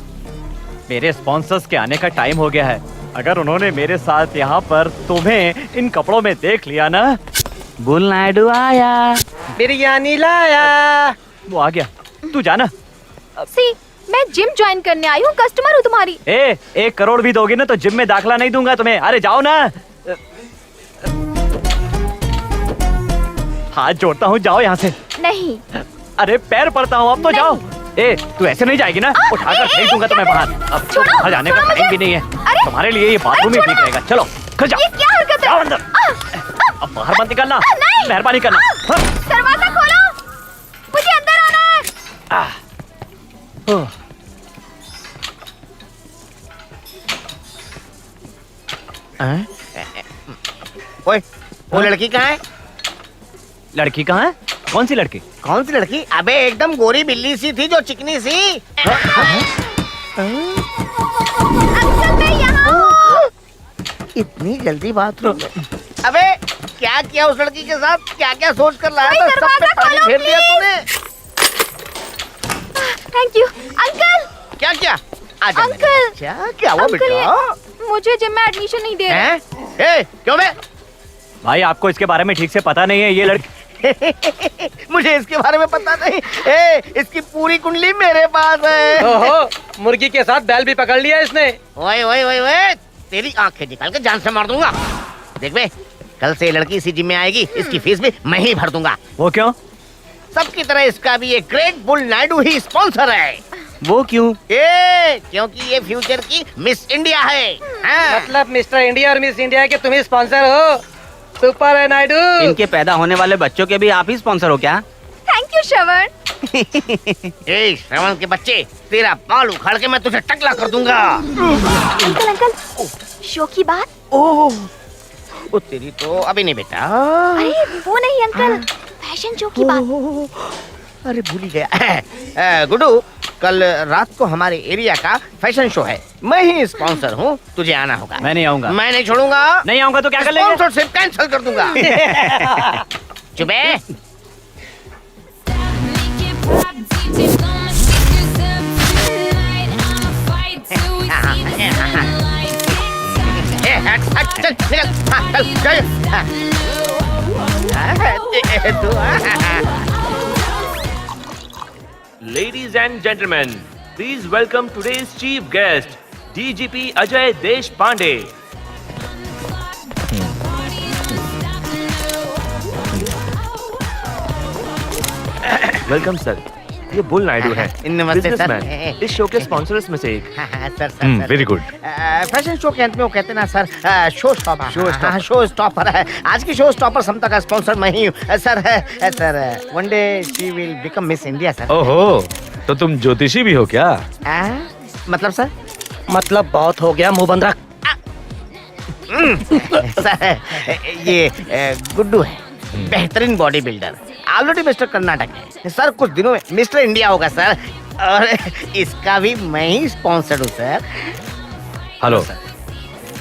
मेरे स्पॉन्सर्स के आने का टाइम हो गया है। अगर उन्होंने मेरे साथ यहाँ पर तुम्हें इन कपड़ों में देख लिया ना, बुल नायडू आया, बिरयानी लाया। वो आ गया, तू जाना। सी, मैं जिम ज्वाइन करने आई हूँ, कस्टमर हूँ तुम्हारी। 1 करोड़ भी दोगे ना तो जिम में दाखला नहीं दूंगा तुम्हें। अरे जाओ ना। हाथ जोड़ता हूँ, जाओ यहाँ से। नहीं। अरे पैर पड़ता हूँ, अब तो जाओ। ए, तू ऐसे नहीं जाएगी ना? उठाकर फेंक दूंगा तुम्हें बाहर। अब तो बाहर जाने का टाइम भी नहीं है। तुम्हारे लिए ये बाथरूम ही ठीक रहेगा। चलो घर जाओ। ये क्या हरकत है? जाओ अंदर। अब बाहर मत निकलना, मेहरबानी करना। दरवाजा खोलो, मुझे अंदर आना है। ओए, वो लड़की कहाँ है? लड़की कहाँ है? कौन सी लड़की? कौन सी लड़की? अबे एकदम गोरी बिल्ली सी थी जो चिकनी सी। अंकल मैं यहाँ हूँ। इतनी जल्दी बाथरूम में? अबे क्या किया उस लड़की के साथ? क्या क्या सोच कर लाया था? सब पे पानी फेर दिया तूने। Thank you uncle. क्या किया? आजा अंकल। क्या हुआ बेटा? मुझे जिम में एडमिशन नहीं दे रहे। हैं? क्यों बे? भाई आपको इसके बारे में ठीक से पता नहीं है। ये लड़की मुझे इसके बारे में पता नहीं। इसकी पूरी कुंडली मेरे पास है। ओहो, मुर्गी के साथ बैल भी पकड़ लिया इसने। ओए ओए ओए ओए, तेरी आंखें निकाल के जान से मार दूंगा। देख बे, कल से ये लड़की इसी जिम में आएगी, इसकी फीस भी मैं ही भर दूंगा। वो क्यों? सबकी तरह इसका भी एक ग्रेट बुल नायडू ही स्पॉन्सर है। वो क्यों? क्योंकि ये फ्यूचर की मिस इंडिया है। मतलब मिस्टर इंडिया और मिस इंडिया के तुम ही स्पॉन्सर हो? सुपर है नायडू। इनके पैदा होने वाले बच्चों के भी आप ही स्पॉन्सर हो क्या? थैंक यू श्रवण। श्रवण के बच्चे, तेरा बाल उखाड़ के मैं तुझे टकला कर दूंगा। अंकल अंकल, शो की बात? ओह, वो तेरी तो अभी नहीं बेटा। अरे वो नहीं अंकल, फैशन शो की बात। अरे भूल ही गया। गुड्डू, कल रात को हमारे एरिया का फैशन शो है, मैं ही स्पॉन्सर हूँ, तुझे आना होगा। मैं नहीं आऊंगा। मैं नहीं छोड़ूंगा। नहीं आऊंगा तो क्या कर लेंगे? स्पॉन्सरशिप कैंसिल कर दूंगा। चुपे। Ladies and gentlemen, please welcome today's chief guest, DGP Ajay Deshpande. Welcome sir, ये बुल नायडू है, नमस्ते सर। बिजनेसमैन, इस शो के स्पॉन्सर्स में से एक। Sir very good. Fashion show के अंत में वो कहते ना sir, show stopper. Show stopper है। आज की शो स्टॉपर समता का स्पॉन्सर मैं ही हूँ sir. Sir one day she will become miss India sir. ओहो, तो तुम ज्योतिषी भी हो क्या? मतलब सर? मतलब बहुत हो गया, मुंह बंद रख। सर ये गुड्डू है, बेहतरीन body builder, already mister Karnataka है सर। कुछ दिनों में मिस्टर इंडिया होगा सर, और इसका भी मैं ही स्पॉन्सर हूँ सर। हेलो,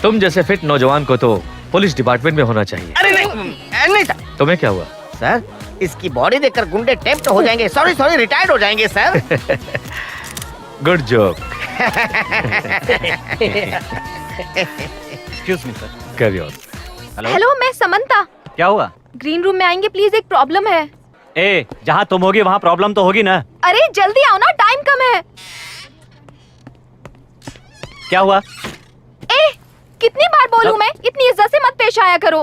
तुम जैसे फिट नौजवान को तो पुलिस डिपार्टमेंट में होना चाहिए। अरे नहीं सर। तुम्हें क्या हुआ? सर इसकी बॉडी देखकर गुंडे टेम्प्ट हो जाएंगे। सॉरी रिटायर्ड हो जाएंगे sir. Good joke. Excuse me sir. Carry on. Hello, मैं समंता। क्या हुआ? ग्रीन रूम में आएंगे प्लीज, एक प्रॉब्लम है। ए, जहाँ तुम होगी वहाँ प्रॉब्लम तो होगी ना? अरे जल्दी आओ ना, टाइम कम है। क्या हुआ? ए, कितनी बार बोलूं मैं, इतनी इज्जत से मत पेश आया करो।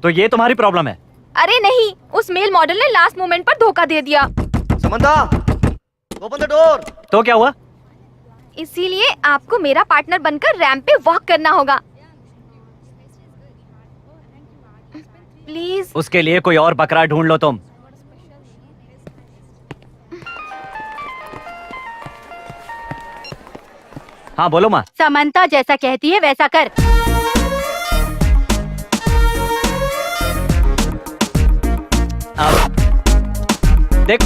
तो ये तुम्हारी प्रॉब्लम है? अरे नहीं, उस मेल मॉडल ने लास्ट मोमेंट पर धोखा दे दिया। Samantha, open the door. तो क्या हुआ? इसीलिए आपको मेरा पार्टनर बनकर रैंप पे वॉक करना होगा प्लीज। उसके लिए कोई और बकरा ढूंढ लो तुम। हाँ बोलो माँ। समंता जैसा कहती है वैसा कर। देख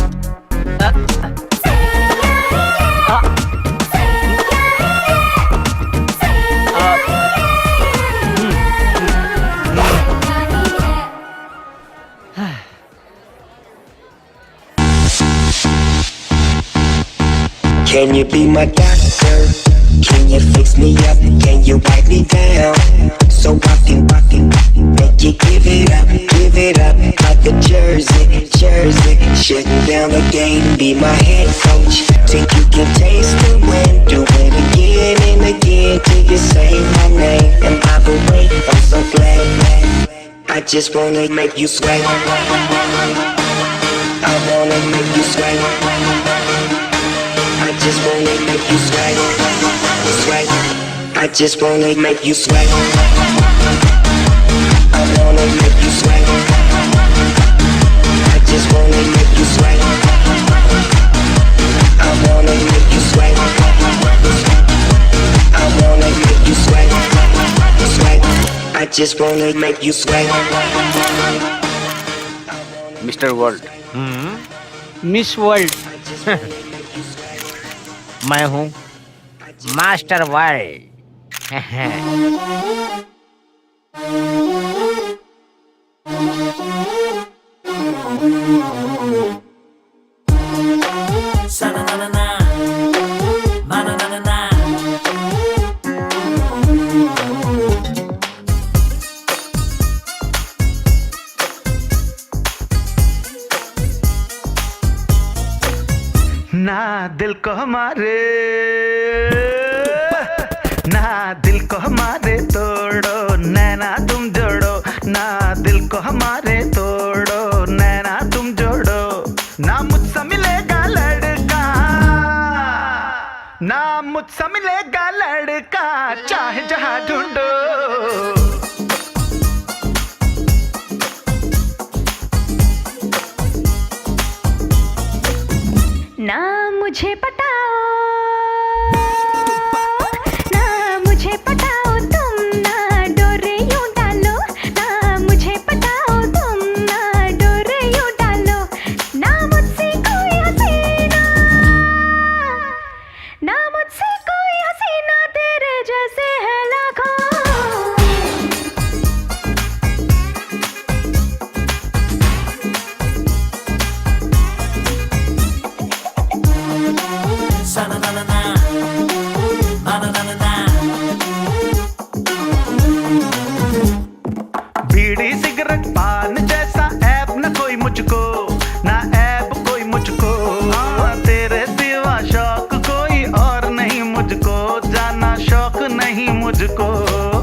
Can you be my doctor? Can you fix me up? Can you wipe me down? So I can make you give it up like a jersey. Shutting down the game, be my head coach. Think you can taste the wind, do it again and again till you say my name. And by the way, I'm so glad I I just wanna make you sweat. I wanna make you sweat. I just wanna make you sweat. Sweat. I just wanna make you sweat. I wanna make you sweat. I just wanna make you sweat. I wanna make you sweat. I wanna make you sweat. Sweat. I just wanna make you sweat. Mister world, miss world मैं हूँ मास्टर वर्ल्ड। ना दिल को हमारे, ना दिल को हमारे तोड़ो, नैना तुम जोड़ो। ना दिल को हमारे तोड़ो, नैना तुम जोड़ो। ना मुझसे मिलेगा लड़का, ना मुझसे मिलेगा लड़का, चाहे जहाँ ढूंढो। ना मुझे पटाओ, ना मुझे पटाओ तुम, ना डोरे यूं डालो। ना मुझे पटाओ तुम, ना डोरे यूं डालो। ना मुझसे कोई हसीना, ना मुझसे कोई हसीना, तेरे जैसे है लाखों। बीड़ी सिगरेट पान जैसा ऐप न कोई मुझको, ना ऐप कोई मुझको। तेरे सिवा शौक कोई और नहीं मुझको, जाना शौक नहीं मुझको।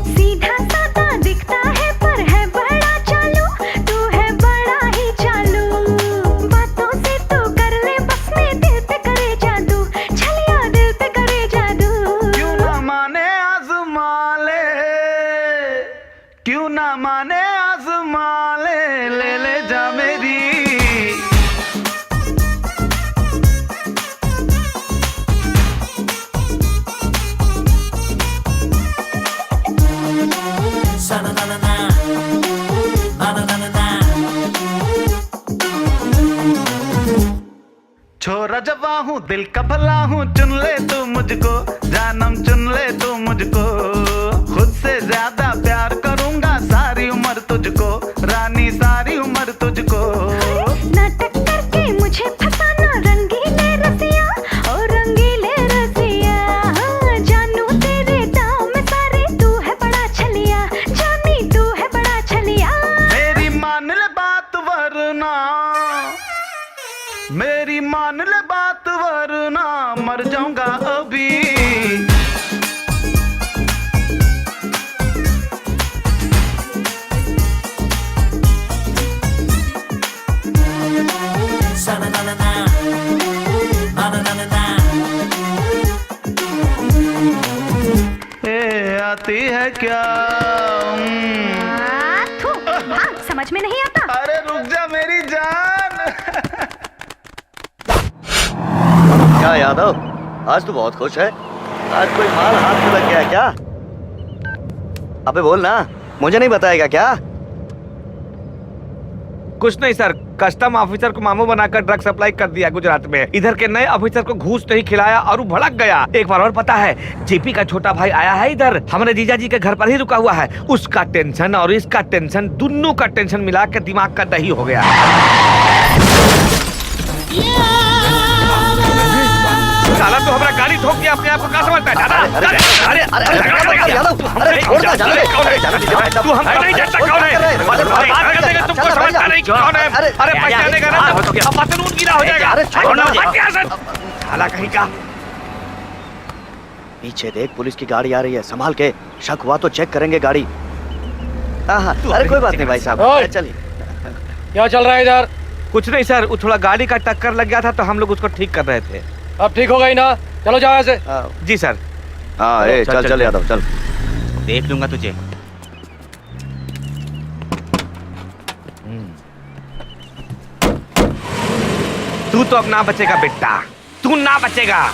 सीधा साधा दिखता है पर है बड़ा चालू, तू है बड़ा ही चालू। बातों से तू कर ले बस में, दिल पे करे जादू, छलिया दिल पे करे जादू। क्यों ना माने आजमा ले, क्यों ना माने आजमा ले, ले ले जा मेरी। छोरा जवा हूँ दिल का भला हूँ, चुन ले तू मुझको, जानम चुन ले तू मुझको। खुद से ज्यादा प्यार करूंगा सारी उम्र तुझको, रानी सारी उम्र तुझको। नाटक करके मुझे फसाना, रंगीले रसिया ओ रंगीले रसिया। हाँ, जानू तेरे दाव में सारे, तू है बड़ा छलिया, जानी तू है बड़ा छलिया। मेरी मान ले बात वरना, मेरी मान ले बात वरना मर जाऊंगा अभी। ए आती है क्या? थू, हाँ, समझ में नहीं आता। अरे रुक जा मेरी जान। क्या यादव, आज तो बहुत खुश है। आज कोई माल हाथ में लग गया क्या? अबे बोल ना, मुझे नहीं बताएगा क्या? कुछ नहीं सर, कस्टम ऑफिसर को मामू बनाकर ड्रग सप्लाई कर दिया गुजरात में। इधर के नए ऑफिसर को घूस नहीं खिलाया और वो भड़क गया। एक बार और पता है, जेपी का छोटा भाई आया है इधर, हमारे जीजा जी के घर पर ही रुका हुआ है। उसका टेंशन और इसका टेंशन, दोनों का टेंशन मिला के दिमाग का दही हो गया। साला तो हमारा गाड़ी ठोक दिया, अपने आप को क्या समझता है? तू हमको नहीं जानता कौन है? बात करने का तुमको समझता नहीं कौन है? अरे पहचाने का ना तो पतनून गिरा हो जाएगा। साला कहीं का। पीछे देख, पुलिस की गाड़ी आ रही है, संभाल के। शक हुआ तो चेक करेंगे गाड़ी। हाँ, अरे कोई बात नहीं भाई साहब, ओए! चलिए। क्या चल रहा है इधर? कुछ नहीं सर, वो थोड़ा गाड़ी का टक्कर लग गया था तो हम लोग उसको ठीक कर रहे थे। अब ठीक हो गई ना? चलो जाओ ऐसे। जी सर। हाँ चल यादव चल। देख लूंगा तुझे। तू तो अब ना बचेगा बेटा, तू ना बचेगा।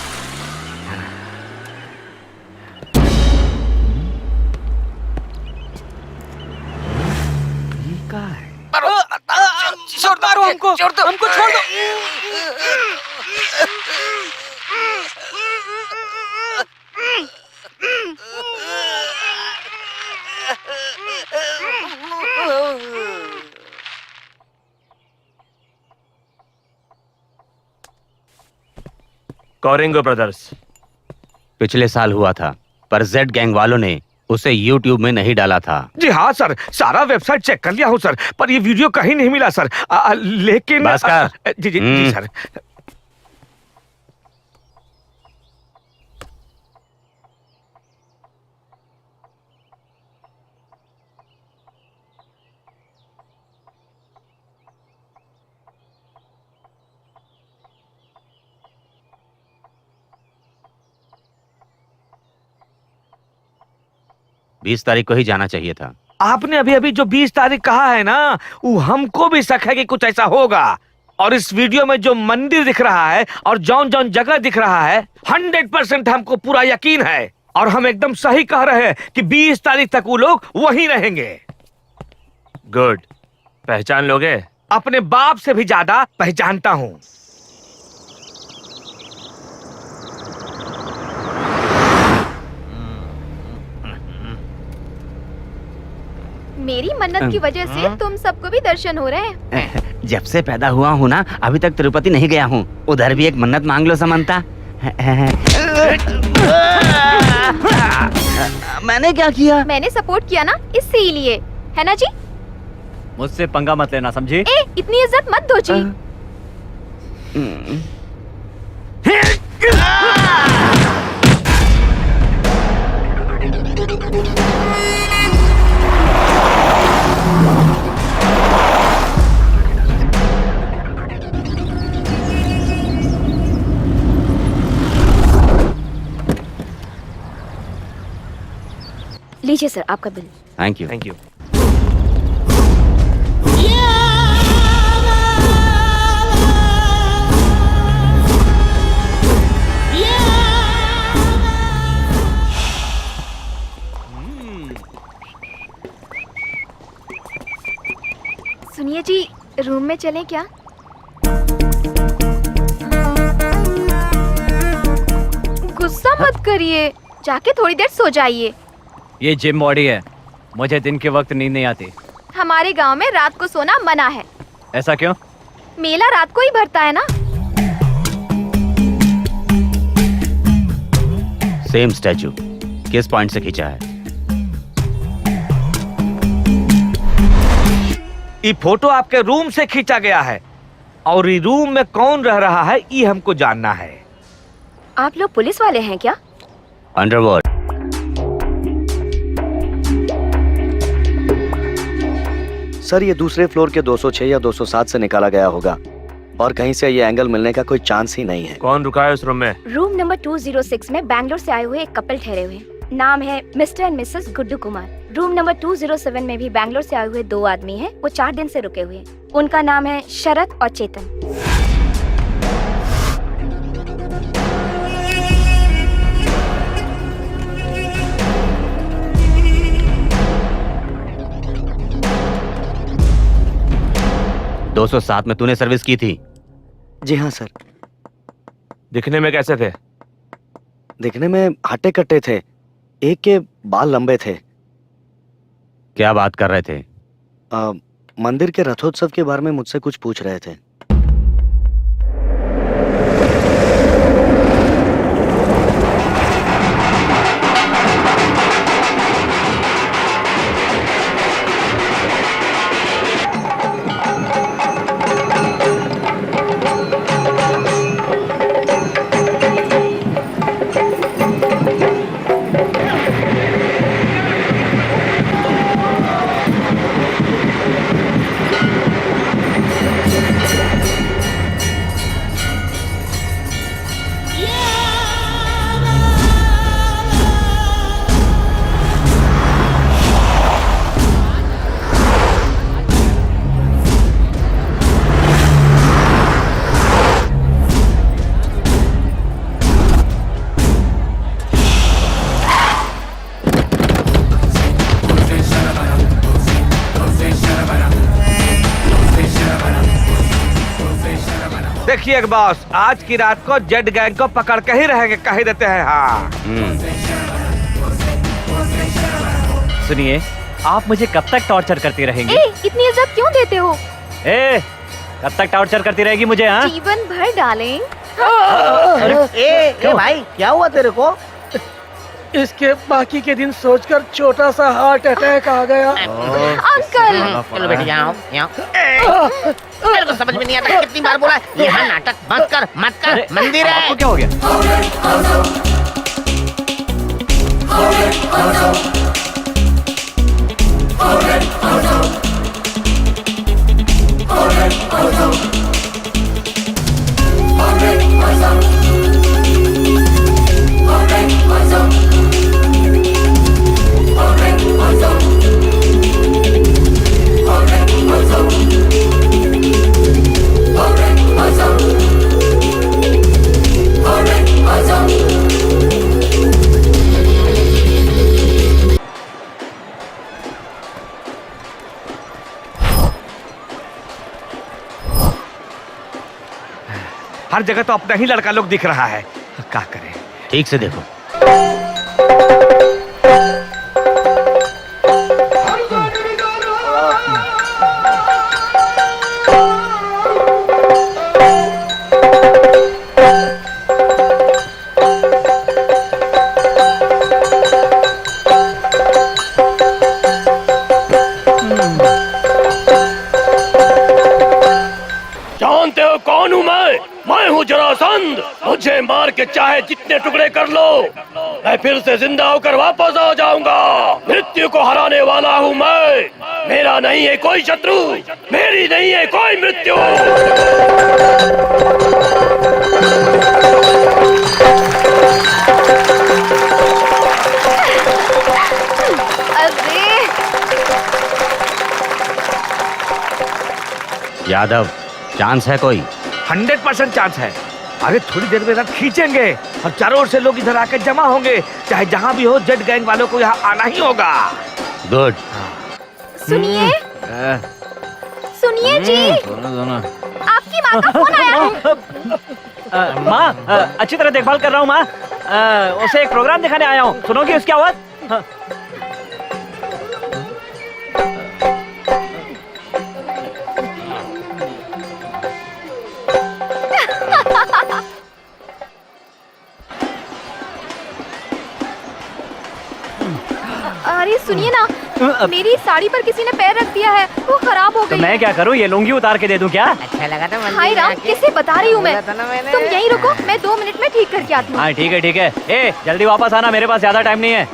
छोड़ दो हमको, हमको छोड़ दो। कौरिंगो ब्रदर्स। पिछले साल हुआ था, पर जेड गैंग वालों ने उसे YouTube में नहीं डाला था। जी हाँ सर, सारा वेबसाइट चेक कर लिया हूँ सर, पर ये वीडियो कहीं नहीं मिला सर। लेकिन जी सर। बीस तारीख को ही जाना चाहिए था। आपने अभी अभी जो 20 तारीख कहा है ना, वो हमको भी शक है कि कुछ ऐसा होगा। और इस वीडियो में जो मंदिर दिख रहा है और जौन जौन जगह दिख रहा है, 100% हमको पूरा यकीन है। और हम एकदम सही कह रहे हैं कि 20 तारीख तक वो लोग वहीं रहेंगे। गुड। पहचान लोगे? अपने बाप से भी ज्यादा पहचानता हूँ। मेरी मन्नत की वजह से तुम सबको भी दर्शन हो रहे हैं। जब से पैदा हुआ हूँ ना, अभी तक तिरुपति नहीं गया हूँ। उधर भी एक मन्नत मांग लो समंता। मैंने क्या किया? मैंने सपोर्ट किया ना, इसीलिए, है ना जी? मुझसे पंगा मत लेना, समझी? इतनी इज्जत मत दो जी। लीजिए सर आपका bill. Thank you. Thank you. सुनिए जी, रूम में चलें क्या? गुस्सा मत करिए, जाके थोड़ी देर सो जाइए। ये जिम बॉडी है, मुझे दिन के वक्त नींद नहीं आती। हमारे गांव में रात को सोना मना है। ऐसा क्यों? मेला रात को ही भरता है ना। सेम स्टैचू किस पॉइंट से खींचा है? ये फोटो आपके रूम से खींचा गया है और ये रूम में कौन रह रहा है ये हमको जानना है। आप लोग पुलिस वाले हैं क्या? अंडरवर्ल्ड। सर ये दूसरे फ्लोर के 206 या 207 से निकाला गया होगा और कहीं से ये एंगल मिलने का कोई चांस ही नहीं है। कौन रुका है उस रूम में? रूम नंबर 206 में बैंगलोर से आए हुए एक कपल ठहरे हुए हैं। नाम है mister and Mrs Guddu Kumar. Room number 207 में भी बैंगलोर से आए हुए 2 आदमी हैं। वो 4 दिन से रुके हुए हैं। उनका नाम है शरद और चेतन। दो 207 में तूने सर्विस की थी? जी हाँ सर। दिखने में कैसे थे? दिखने में हट्टे कट्टे थे, एक के बाल लंबे थे। क्या बात कर रहे थे? मंदिर के रथोत्सव के बारे में मुझसे कुछ पूछ रहे थे। देखिए बॉस, आज की रात को जेड गैंग को पकड़ के ही रहेंगे, कह ही देते हैं। हाँ सुनिए, आप मुझे कब तक टॉर्चर करती रहेंगी? इतनी इज्जत क्यों देते हो? कब तक टॉर्चर करती रहेगी मुझे? हाँ, जीवन भर डालें। ए भाई, क्या हुआ तेरे को? इसके बाकी के दिन सोचकर छोटा सा हार्ट अटैक आ गया। अंकल, चलो बेटी जाओ। मेरे को समझ में नहीं आता, कितनी बार बोला यहाँ नाटक मत कर, मंदिर है। आपको क्या हो गया? हर जगह तो अपना ही लड़का लोग दिख रहा है, क्या करें? ठीक से देखो। जानते हो कौन हूँ मैं हूँ जरासंध। मुझे मार के चाहे जितने टुकड़े कर लो, मैं फिर से जिंदा होकर वापस आ जाऊंगा। मृत्यु को हराने वाला हूँ मैं। मेरा नहीं है कोई शत्रु, मेरी नहीं है कोई मृत्यु। यादव, चांस है कोई? 100% चांस है। अरे थोड़ी देर में रथ खींचेंगे और चारों ओर से लोग इधर आके जमा होंगे। चाहे जहाँ भी हो, जेड गैंग वालों को यहाँ आना ही होगा। गुड। सुनिए, सुनिए जी, आपकी माँ का फोन आया है। माँ, अच्छी तरह देखभाल कर रहा हूँ माँ। उसे एक प्रोग्राम दिखाने आया हूँ, सुनोगी उसकी आवाज? अरे सुनिए ना, मेरी साड़ी पर किसी ने पैर रख दिया है, वो खराब हो तो गई। मैं क्या करूँ, ये लुंगी उतार के दे दूँ क्या? अच्छा लगा था। हाय राम, किसे बता रही हूँ मैं। तुम यहीं रुको, मैं 2 मिनट में ठीक करके आती हूँ। हाँ ठीक है ठीक है। ए जल्दी वापस आना, मेरे पास ज्यादा टाइम नहीं है।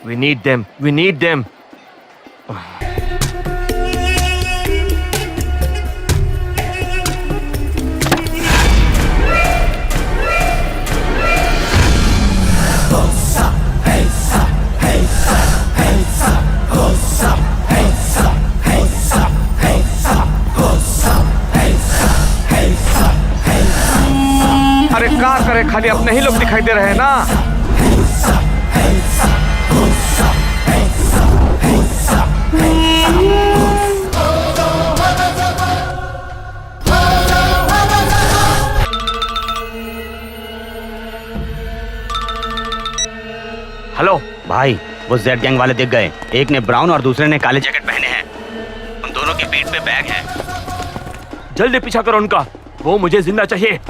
We need them. We need them. अरे क्या करे, खाली अपने ही लोग दिखाई दे रहे हैं ना। हेलो भाई, वो जेड गैंग वाले दिख गए। एक ने ब्राउन और दूसरे ने काले जैकेट पहने हैं। उन दोनों के पीठ पे बैग है। जल्दी पीछा करो उनका, वो मुझे जिंदा चाहिए।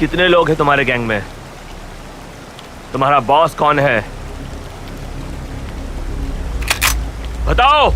कितने लोग हैं तुम्हारे गैंग में? तुम्हारा बॉस कौन है? बताओ।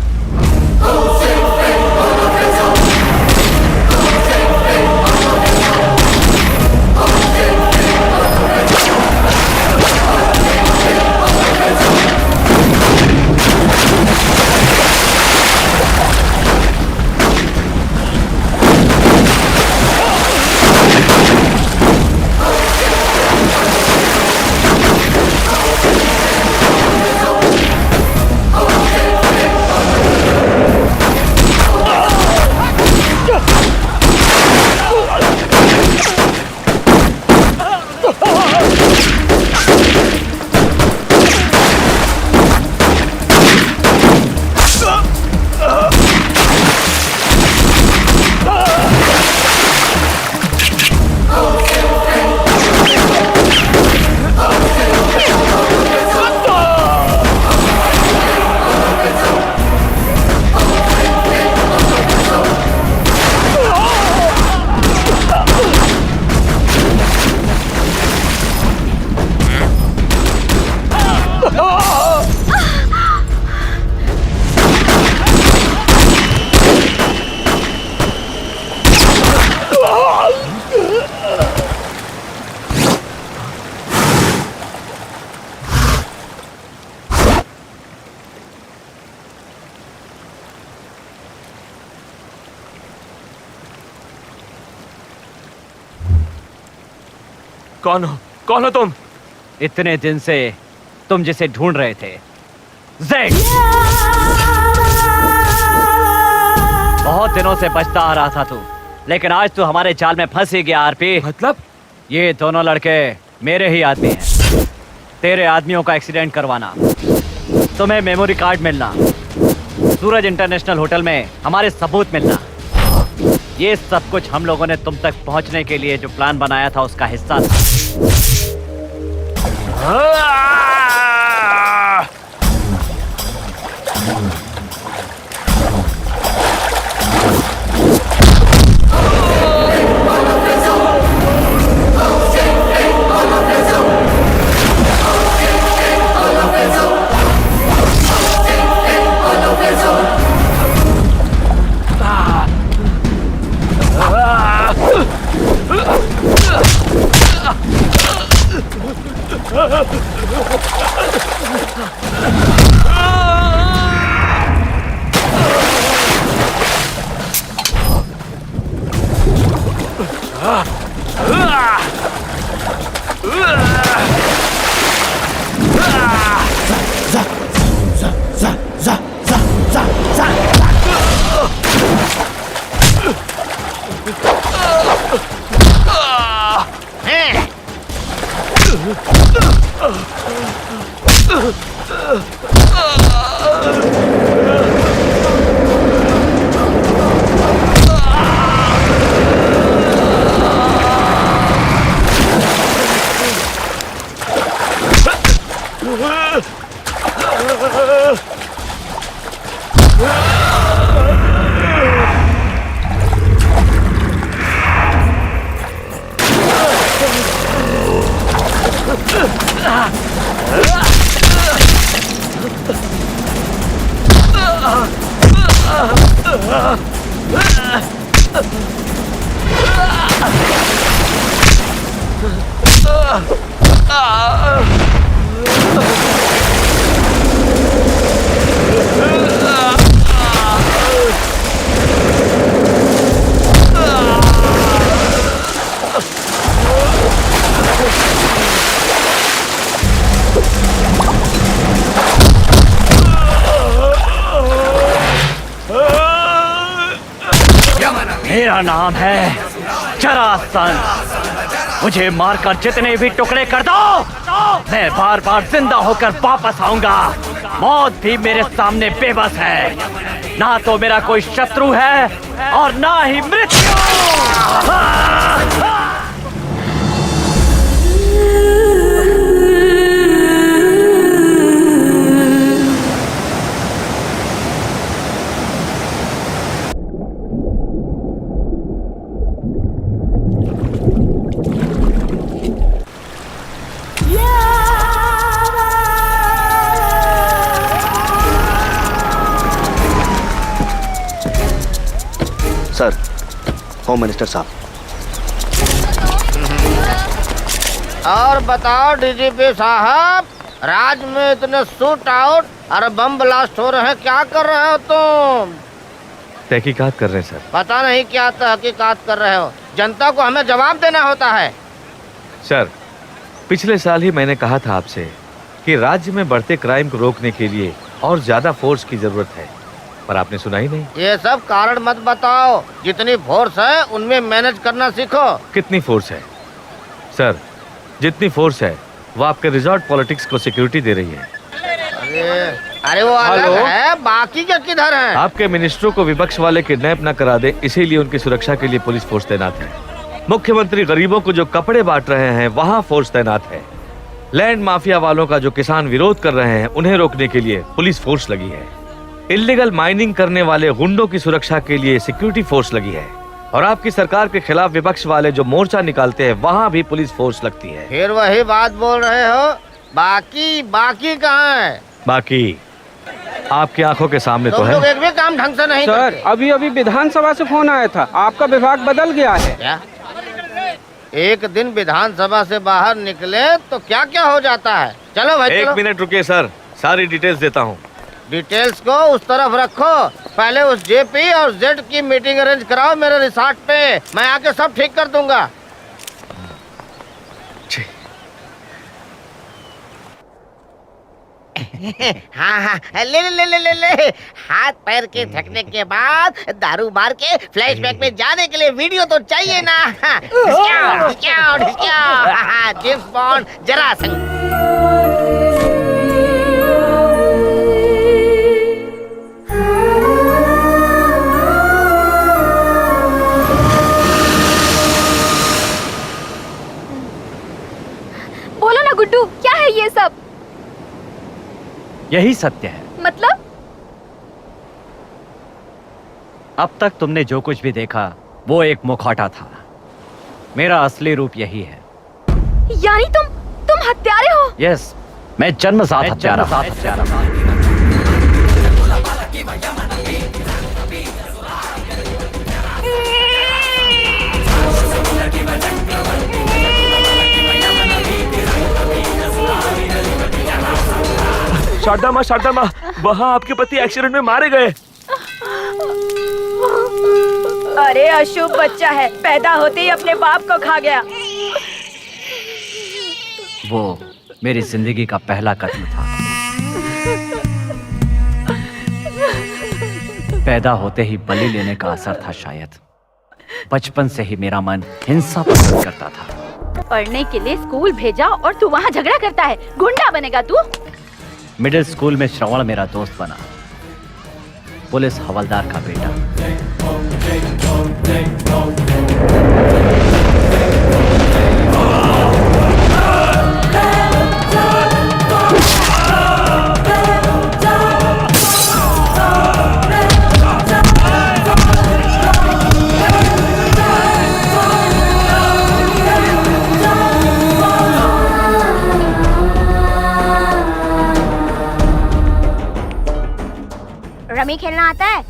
कौन हो तुम? इतने दिन से तुम जिसे ढूंढ रहे थे, ज़ेड। बहुत दिनों से बचता आ रहा था तू, लेकिन आज तू हमारे जाल में फंस ही गया। आरपी, मतलब? ये दोनों लड़के मेरे ही आदमी हैं। तेरे आदमियों का एक्सीडेंट करवाना, तुम्हें मेमोरी कार्ड मिलना, सूरज इंटरनेशनल होटल में हमारे सबूत मिलना, ये सब कुछ हम लोगों ने तुम तक पहुंचने के लिए जो प्लान बनाया था उसका हिस्सा था। मेरा नाम है जरासंध। मुझे मारकर जितने भी टुकड़े कर दो, मैं बार बार जिंदा होकर वापस आऊंगा। मौत भी मेरे सामने बेबस है। ना तो मेरा कोई शत्रु है और ना ही मृत्यु। सर, होम मिनिस्टर साहब। और बताओ डीजीपी साहब, राज में इतने शूट आउट और बम ब्लास्ट हो रहे हैं, क्या कर रहे हो तुम? तहकीकात कर रहे हैं सर। पता नहीं क्या तहकीकात कर रहे हो, जनता को हमें जवाब देना होता है। सर, पिछले साल ही मैंने कहा था आपसे कि राज्य में बढ़ते क्राइम को रोकने के लिए और ज्यादा फोर्स की जरूरत है, पर आपने सुना ही नहीं। ये सब कारण मत बताओ, जितनी फोर्स है उनमें मैनेज करना सीखो। कितनी फोर्स है सर? जितनी फोर्स है वो आपके रिजॉर्ट पॉलिटिक्स को सिक्योरिटी दे रही है। अरे वो अलग है, बाकी क्या किधर है? आपके मिनिस्टरों को विपक्ष वाले किडनैप न करा दे, इसीलिए उनकी सुरक्षा के लिए पुलिस फोर्स तैनात है। मुख्यमंत्री गरीबों को जो कपड़े बांट रहे हैं वहाँ फोर्स तैनात है। लैंड माफिया वालों का जो किसान विरोध कर रहे हैं उन्हें रोकने के लिए पुलिस फोर्स लगी है। इल्लीगल माइनिंग करने वाले गुंडों की सुरक्षा के लिए सिक्योरिटी फोर्स लगी है। और आपकी सरकार के खिलाफ विपक्ष वाले जो मोर्चा निकालते हैं वहाँ भी पुलिस फोर्स लगती है। फिर वही बात बोल रहे हो, बाकी कहाँ है? बाकी आपकी आंखों के सामने तो है। लोग एक भी काम ढंग से नहीं सर, करते। अभी विधानसभा से फोन आया था, आपका विभाग बदल गया है। क्या? एक दिन विधानसभा से बाहर निकले तो क्या क्या हो जाता है। चलो भाई, एक चलो। मिनट रुकिए सर, सारी डिटेल्स देता हूँ। डिटेल्स को उस तरफ रखो, पहले उस जेपी और जेड की मीटिंग अरेंज कराओ मेरे रिसॉर्ट पे, मैं आके सब ठीक कर दूंगा। हाँ, ले। हाथ पैर के थकने के बाद दारू मार के फ्लैशबैक में जाने के लिए वीडियो तो चाहिए ना। James Bond Jarasandh. बोलो ना गुड्डू, क्या है ये सब? यही सत्य है। मतलब? अब तक तुमने जो कुछ भी देखा वो एक मुखौटा था। मेरा असली रूप यही है। यानी तुम हत्यारे हो? यस, मैं जन्मजात हत्यारा हूं। शारदा माँ, वहाँ आपके पति एक्सीडेंट में मारे गए। अरे अशुभ बच्चा है, पैदा होते ही अपने बाप को खा गया। वो मेरी जिंदगी का पहला कत्ल था। पैदा होते ही बलि लेने का असर था शायद। बचपन से ही मेरा मन हिंसा पसंद करता था। पढ़ने के लिए स्कूल भेजा और तू वहाँ झगड़ा करता है। गुंडा बनेगा तू। मिडिल स्कूल में श्रवण मेरा दोस्त बना, पुलिस हवलदार का बेटा। रमी खेलना आता है?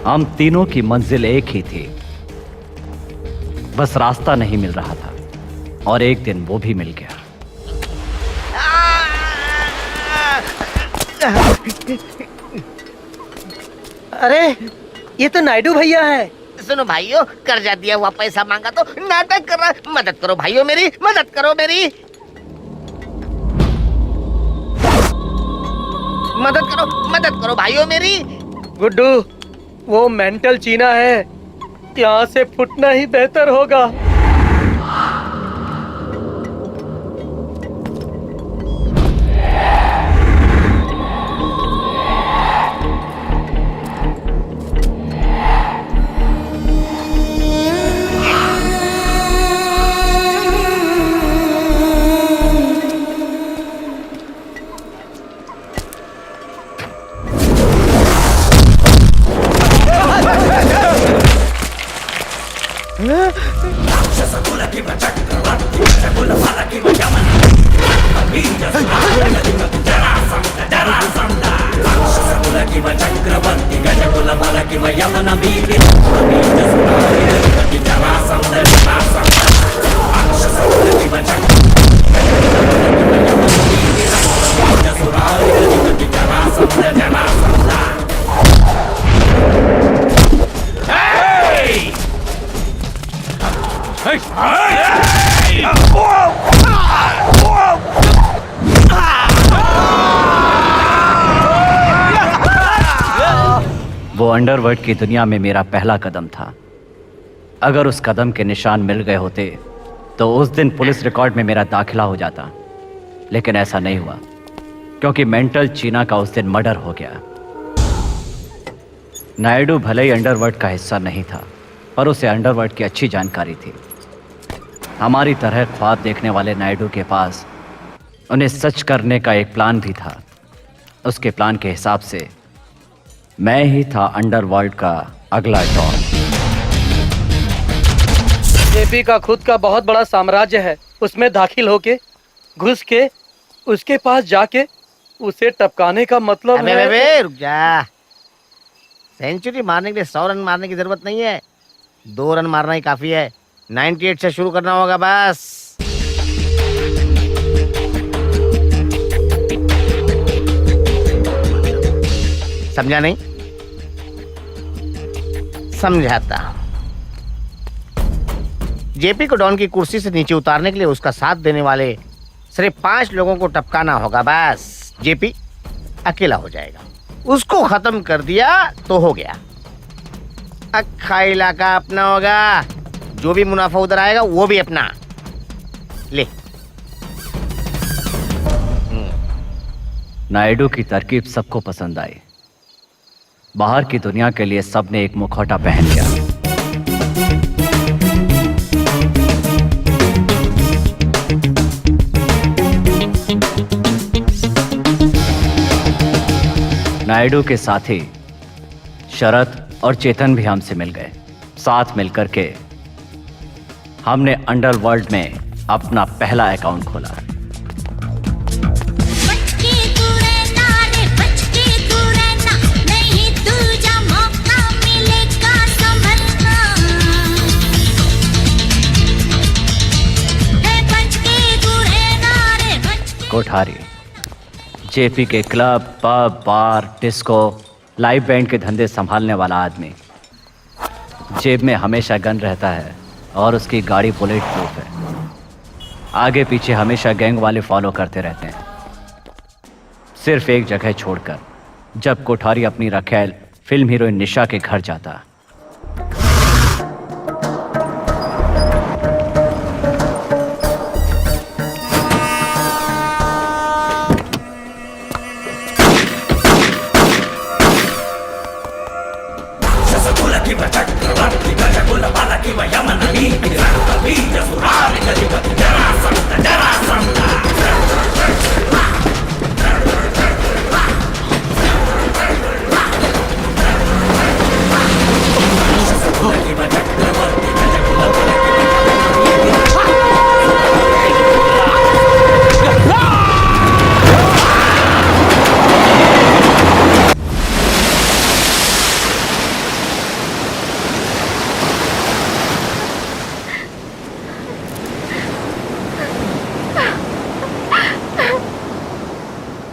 हम तीनों की मंजिल एक ही थी, बस रास्ता नहीं मिल रहा था और एक दिन वो भी मिल गया। अरे ये तो नायडू भैया है। सुनो भाइयों, कर्जा दिया हुआ पैसा मांगा तो नाटक कर रहा है। मदद करो भाइयों मेरी, मदद करो मेरी, मदद करो भाइयों मेरी। गुड्डू, वो मेंटल चीना है, यहाँ से फुटना ही बेहतर होगा। वो अंडरवर्ल्ड की दुनिया में मेरा पहला कदम था। अगर उस कदम के निशान मिल गए होते तो उस दिन पुलिस रिकॉर्ड में मेरा दाखिला हो जाता, लेकिन ऐसा नहीं हुआ क्योंकि मेंटल चीना का उस दिन मर्डर हो गया। नायडू भले ही अंडरवर्ल्ड का हिस्सा नहीं था, पर उसे अंडरवर्ल्ड की अच्छी जानकारी थी। हमारी तरह ख्वाब देखने वाले नायडू के पास उन्हें सच करने का एक प्लान भी था। उसके प्लान के हिसाब से मैं ही था अंडरवर्ल्ड का अगला डॉन। जेपी का खुद का बहुत बड़ा साम्राज्य है, उसमें दाखिल होके, घुस के, उसके पास जाके उसे टपकाने का मतलब अबे है। बे, रुक जा। सेंचुरी मारने के लिए 100 रन मारने की जरूरत नहीं है, 2 रन मारना ही काफी है। 98 से शुरू करना होगा बस। समझा नहीं? समझाता हूं। जेपी को डॉन की कुर्सी से नीचे उतारने के लिए उसका साथ देने वाले सिर्फ 5 लोगों को टपकाना होगा बस। जेपी अकेला हो जाएगा। उसको खत्म कर दिया तो हो गया। अक्खा इलाका अपना होगा, जो भी मुनाफा उधर आएगा वो भी अपना। ले। नायडू की तरकीब सबको पसंद आई। बाहर की दुनिया के लिए सबने एक मुखौटा पहन लिया। नायडू के साथी शरद और चेतन भी हमसे मिल गए। साथ मिलकर के हमने अंडरवर्ल्ड में अपना पहला अकाउंट खोला। कोठारी, जेपी के क्लब, पब, बार, डिस्को, लाइव बैंड के धंधे संभालने वाला आदमी। जेब में हमेशा गन रहता है और उसकी गाड़ी बुलेट प्रूफ है। आगे पीछे हमेशा गैंग वाले फॉलो करते रहते हैं, सिर्फ एक जगह छोड़कर, जब कोठारी अपनी रखेल फिल्म हीरोइन निशा के घर जाता।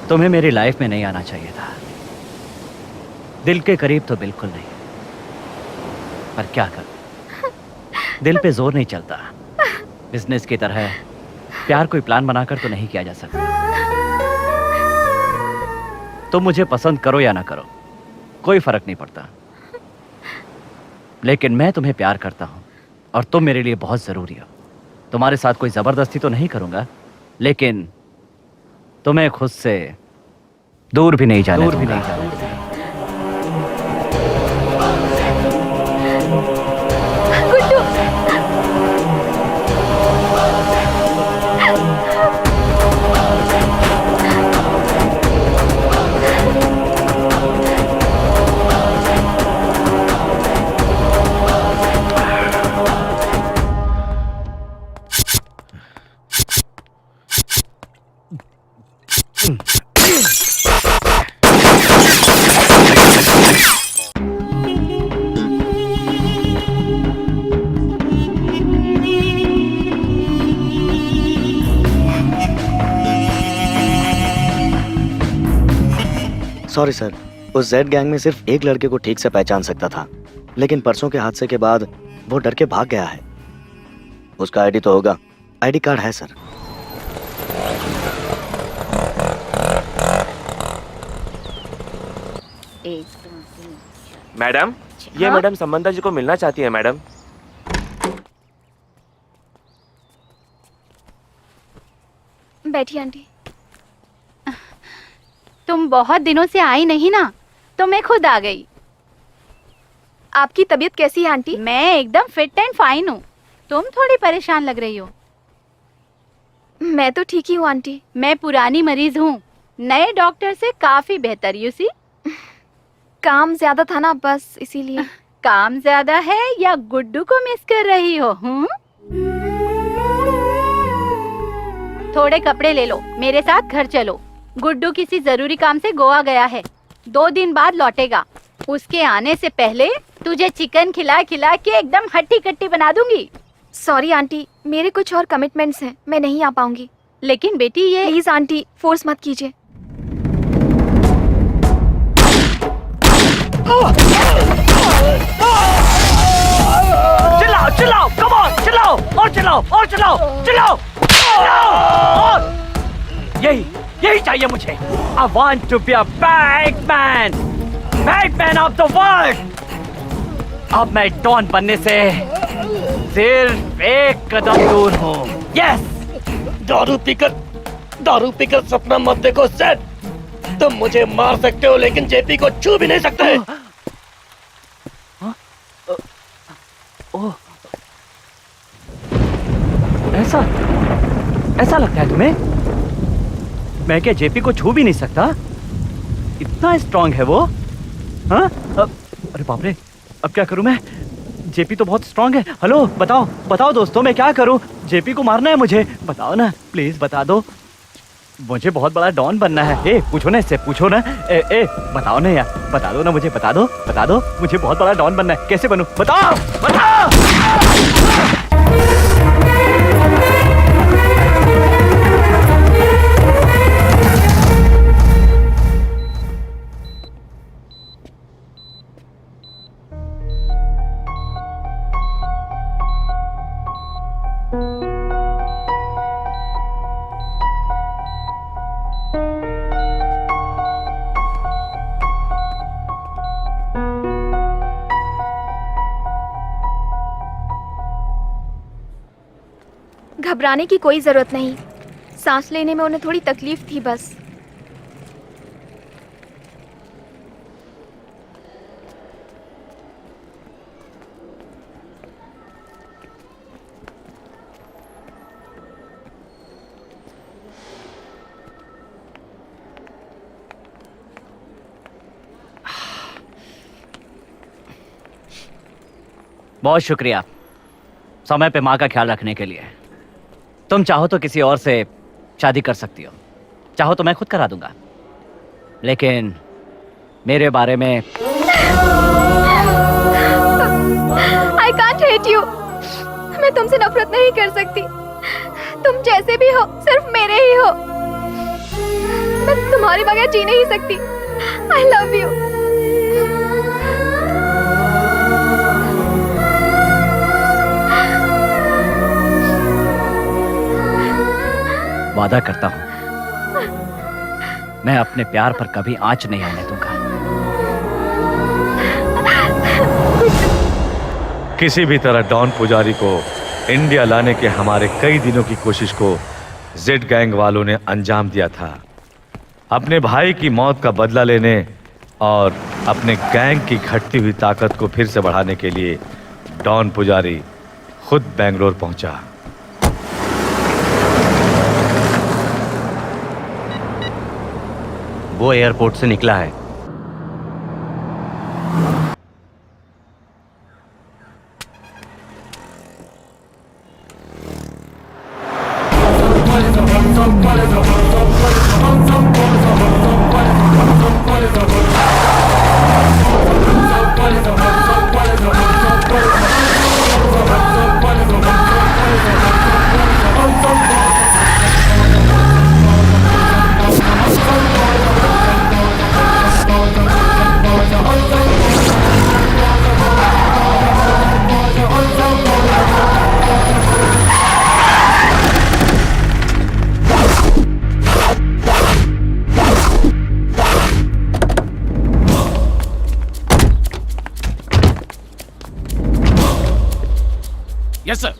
तुम्हें मेरी लाइफ में नहीं आना चाहिए था। दिल के करीब तो बिल्कुल नहीं, पर क्या कर, दिल पे जोर नहीं चलता। बिजनेस की तरह प्यार कोई प्लान बनाकर तो नहीं किया जा सकता। तुम मुझे पसंद करो या ना करो, कोई फर्क नहीं पड़ता, लेकिन मैं तुम्हें प्यार करता हूं और तुम मेरे लिए बहुत जरूरी हो। तुम्हारे साथ कोई जबरदस्ती तो नहीं करूंगा, लेकिन तुम्हें खुद से दूर भी नहीं जाने दूंगा। सॉरी सर, उस जेड गैंग में सिर्फ एक लड़के को ठीक से पहचान सकता था, लेकिन परसों के हादसे के बाद वो डर के भाग गया है। उसका आईडी तो होगा, आईडी कार्ड है सर। मैडम, ये मैडम संबंधा जी को मिलना चाहती है मैडम। बैठिए आंटी। तुम बहुत दिनों से आई नहीं ना, तो मैं खुद आ गई। आपकी तबीयत कैसी है आंटी? मैं एकदम फिट एंड फाइन हूँ। तुम थोड़ी परेशान लग रही हो। मैं तो ठीक ही हूँ आंटी। मैं पुरानी मरीज हूँ, नए डॉक्टर से काफी बेहतर। यू सी, काम ज्यादा था ना, बस इसीलिए। काम ज्यादा है या गुड्डू को मिस कर रही हो? थोड़े कपड़े ले लो, मेरे साथ घर चलो। गुड्डू किसी जरूरी काम से गोवा गया है, 2 दिन बाद लौटेगा। उसके आने से पहले तुझे चिकन खिला खिला के एकदम हट्टी कट्टी बना दूंगी। सॉरी आंटी, मेरे कुछ और कमिटमेंट्स हैं, मैं नहीं आ पाऊंगी। लेकिन बेटी ये प्लीज आंटी, फोर्स मत कीजिए। चिल्लाओ चिल्लाओ, कम ऑन, चिल्लाओ और चिल्लाओ और चिल्लाओ, चिल्लाओ और यही चाहिए मुझे। I want to be a Batman of the world। अब मैं डॉन बनने से सिर्फ एक कदम दूर हूँ। यस। दारू पीकर सपना मत देखो सेट। तुम मुझे मार सकते हो, लेकिन जेपी को छू भी नहीं सकते। ऐसा लगता है तुम्हें? मैं क्या जेपी को छू भी नहीं सकता? इतना स्ट्रांग है वो? हाँ? अरे बाप रे, अब क्या करूं मैं? जेपी तो बहुत स्ट्रांग है। हेलो, बताओ दोस्तों, मैं क्या करूं? जेपी को मारना है मुझे, बताओ ना, प्लीज बता दो। मुझे बहुत बड़ा डॉन बनना है। पूछो ना इससे, पूछो ना। बताओ ना यार, बता दो ना मुझे, बता दो। मुझे बहुत बड़ा डॉन बनना है, कैसे बनूं? बताओ। घबराने की कोई जरूरत नहीं, सांस लेने में उन्हें थोड़ी तकलीफ थी बस। बहुत शुक्रिया समय पे माँ का ख्याल रखने के लिए। तुम चाहो तो किसी और से शादी कर सकती हो, चाहो तो मैं खुद करा दूंगा, लेकिन मेरे बारे में I can't hate you। मैं तुमसे नफरत नहीं कर सकती। तुम जैसे भी हो सिर्फ मेरे ही हो। मैं तुम्हारे बगैर जी नहीं सकती। I love you। वादा करता हूं मैं अपने प्यार पर कभी आंच नहीं आने दूंगा। किसी भी तरह डॉन पुजारी को इंडिया लाने के हमारे कई दिनों की कोशिश को जेड गैंग वालों ने अंजाम दिया था। अपने भाई की मौत का बदला लेने और अपने गैंग की घटती हुई ताकत को फिर से बढ़ाने के लिए डॉन पुजारी खुद बेंगलोर पहुंचा। वो एयरपोर्ट से निकला है। Yes sir.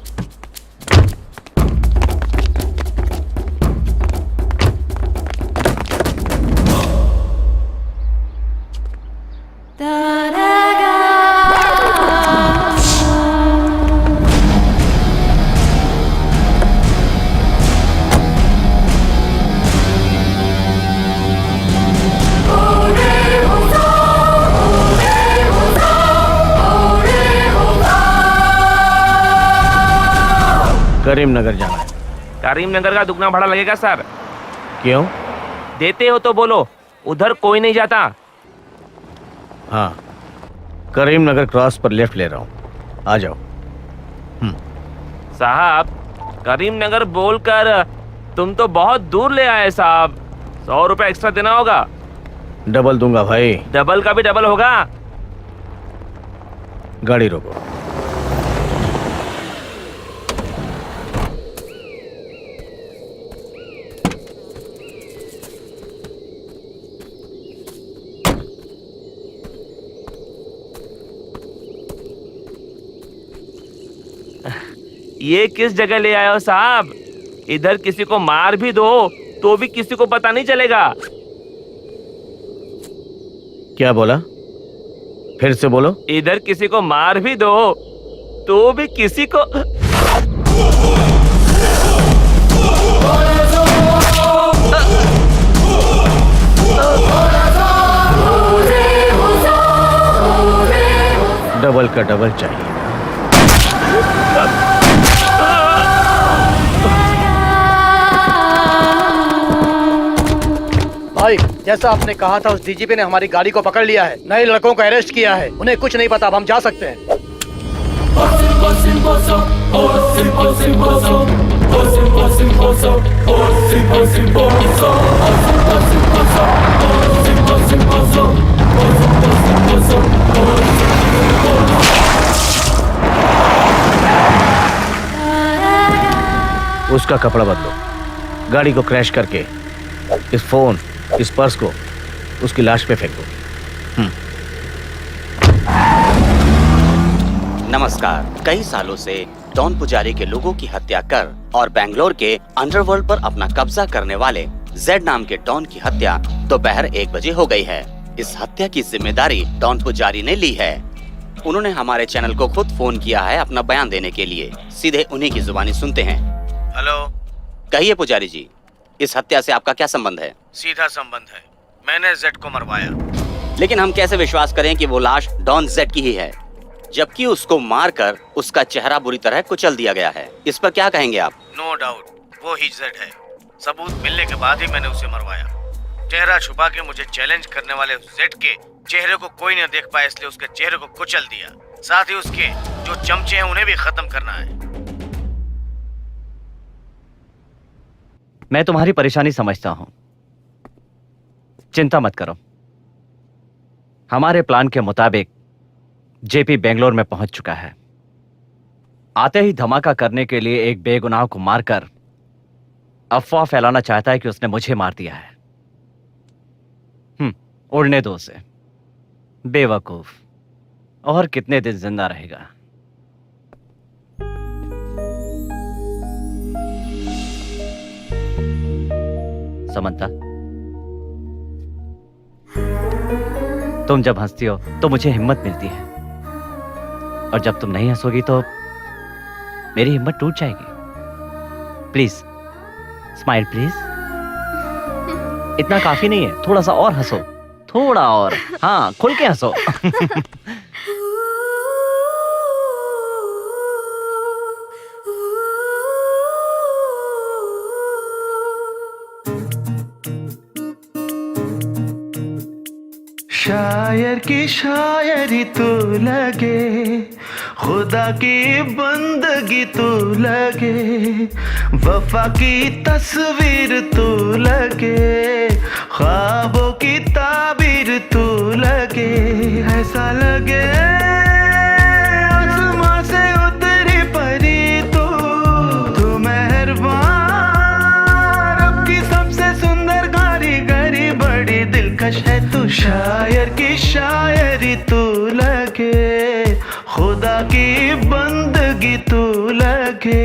करीमनगर जाना है। करीमनगर का दुगना भाड़ा लगेगा सर। क्यों? देते हो तो बोलो, उधर कोई नहीं जाता। हाँ, करीमनगर क्रॉस पर लेफ्ट ले रहा हूँ, आ जाओ। साहब करीमनगर बोलकर तुम तो बहुत दूर ले आए साहब। 100 रुपए एक्स्ट्रा देना होगा। डबल दूंगा भाई। डबल का भी डबल होगा। गाड़ी रोको। ये किस जगह ले आए हो साहब? इधर किसी को मार भी दो तो भी किसी को पता नहीं चलेगा। क्या बोला? फिर से बोलो। इधर किसी को मार भी दो तो भी किसी को डबल का डबल चाहिए। भाई जैसा आपने कहा था, उस डीजीपी ने हमारी गाड़ी को पकड़ लिया है। नए लड़कों को अरेस्ट किया है। उन्हें कुछ नहीं पता, अब हम जा सकते हैं। उसका कपड़ा बदलो, गाड़ी को क्रैश करके इस फोन, इस पर्स को उसकी लाश पे फेंक दो। नमस्कार। कई सालों से डॉन पुजारी के लोगों की हत्या कर और बेंगलोर के अंडरवर्ल्ड पर अपना कब्जा करने वाले जेड नाम के डॉन की हत्या दोपहर 1 बजे हो गई है। इस हत्या की जिम्मेदारी डॉन पुजारी ने ली है। उन्होंने हमारे चैनल को खुद फोन किया है अपना बयान देने के लिए। सीधे उन्हीं की जुबानी सुनते हैं। हेलो, कहिए पुजारी जी, इस हत्या से आपका क्या संबंध है? सीधा संबंध है, मैंने जेड को मरवाया। लेकिन हम कैसे विश्वास करें कि वो लाश डॉन जेड की ही है, जबकि उसको मारकर उसका चेहरा बुरी तरह कुचल दिया गया है? इस पर क्या कहेंगे आप? नो डाउट वो ही जेड है। सबूत मिलने के बाद ही मैंने उसे मरवाया। चेहरा छुपा के मुझे चैलेंज करने वाले जेड के चेहरे को कोई न देख पाया, इसलिए उसके चेहरे को कुचल दिया। साथ ही उसके जो चमचे हैं उन्हें भी खत्म करना है। मैं तुम्हारी परेशानी समझता हूं, चिंता मत करो। हमारे प्लान के मुताबिक जेपी बेंगलोर में पहुंच चुका है। आते ही धमाका करने के लिए एक बेगुनाह को मारकर अफवाह फैलाना चाहता है कि उसने मुझे मार दिया है। उड़ने दो उसे, बेवकूफ। और कितने दिन जिंदा रहेगा? समंता, तुम जब हंसती हो तो मुझे हिम्मत मिलती है, और जब तुम नहीं हंसोगी तो मेरी हिम्मत टूट जाएगी। Please smile please. इतना काफी नहीं है, थोड़ा सा और हंसो, थोड़ा और। हाँ, खुल के हंसो। शायर की शायरी तू लगे, खुदा की बंदगी तू लगे, वफा की तस्वीर तू लगे, ख्वाबों की ताबीर तू लगे। ऐसा लगे आसमां से उतरी परी तू मेहरबान, रब की सबसे सुंदर कारीगरी, बड़ी दिलकश है तू। शायर की शायरी तू लगे, खुदा की बंदगी तू लगे।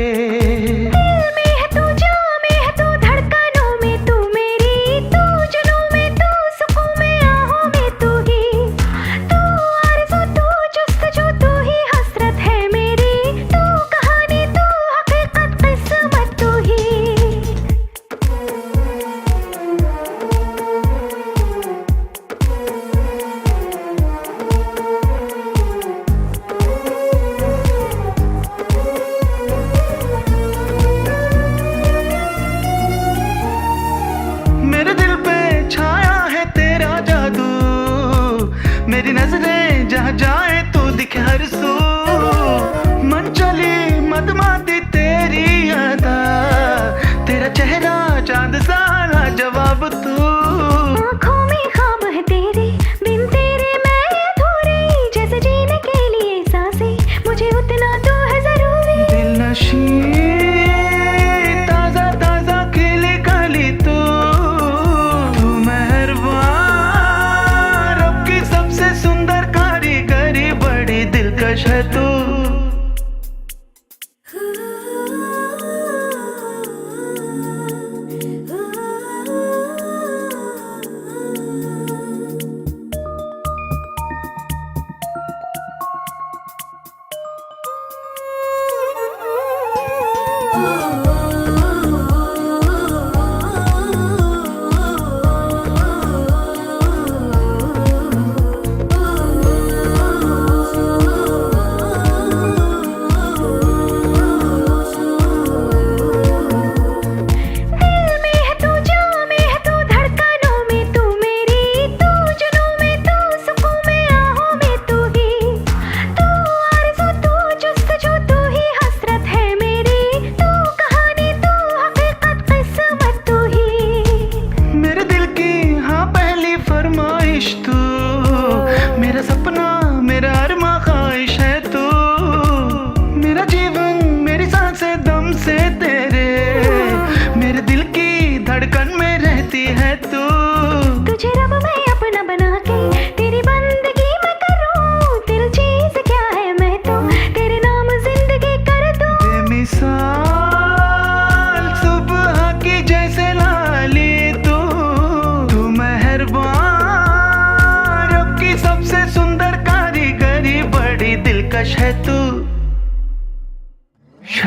मेरी नजरें जहाँ जाए तो दिखे हर सू, मन चली मदमाती तेरी अदा, तेरा चेहरा चांद सा जवाब तू। आँखों में ख्वाब है तेरे, बिन तेरे मैं अधूरी, जैसे जीने के लिए सांसें मुझे उतना तो है जरूरी। दिल नशी ताजा ताजा खिली कली तू मेहरबान, रब की सबसे सुंदर कारीगरी, बड़ी दिलकश है तू।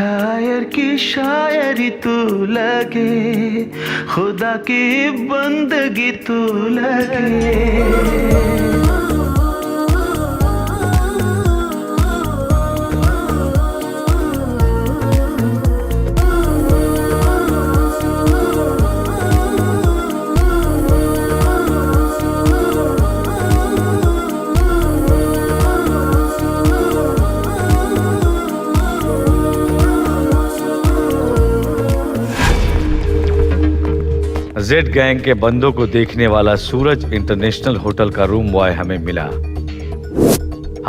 शायर की शायरी तू लगे, खुदा की बंदगी तू लगे। जेड गैंग के बंदों को देखने वाला सूरज इंटरनेशनल होटल का रूम बॉय हमें मिला।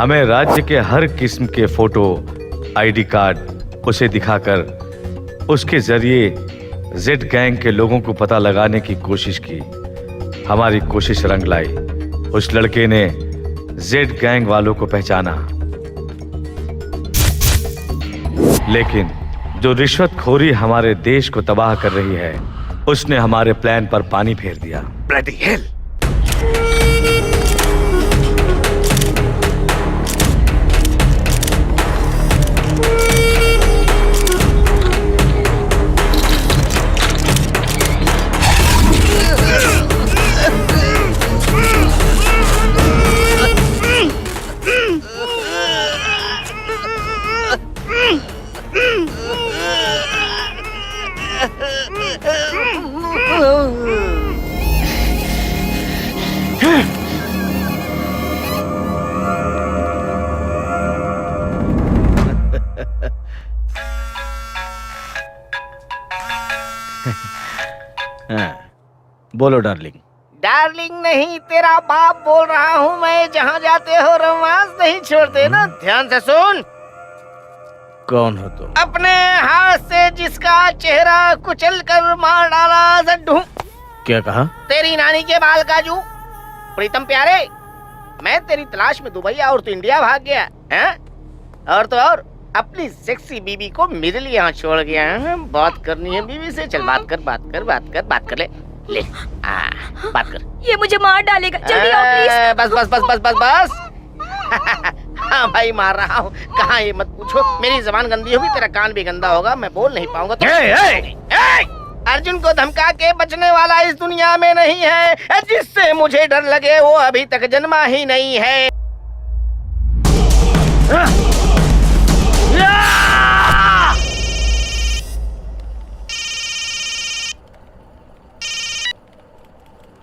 हमें राज्य के हर किस्म के फोटो, आईडी कार्ड उसे दिखाकर उसके जरिए जेड गैंग के लोगों को पता लगाने की कोशिश की। हमारी कोशिश रंग लाई। उस लड़के ने जेड गैंग वालों को पहचाना, लेकिन जो रिश्वतखोरी हमारे देश को तबाह कर रही है, उसने हमारे प्लान पर पानी फेर दिया। Bloody hell! बोलो डार्लिंग। डार्लिंग नहीं, तेरा बाप बोल रहा हूँ मैं। जहाँ जाते हो रोमांस नहीं छोड़ते ना। ध्यान से सुन। कौन हो तुम? अपने हाथ से जिसका चेहरा कुचल कर मार डाला जड्डू। क्या कहा? तेरी नानी के बाल काजू। प्रीतम प्यारे, मैं तेरी तलाश में दुबई और तू इंडिया भाग गया है? और तो और अपनी सेक्सी बीबी को मेरे लिए यहाँ छोड़ गया है। बात करनी है बीवी से? चल बात कर ले बात कर। ये मुझे मार डालेगा, जल्दी आओ प्लीज। बस। हाँ भाई मार रहा हूँ। कहाँ ये मत पूछो। मेरी जबान गंदी होगी, तेरा कान भी गंदा होगा, मैं बोल नहीं पाऊंगा तो। अर्जुन को धमका के बचने वाला इस दुनिया में नहीं है। जिससे मुझे डर लगे वो अभी तक जन्मा ही नहीं है।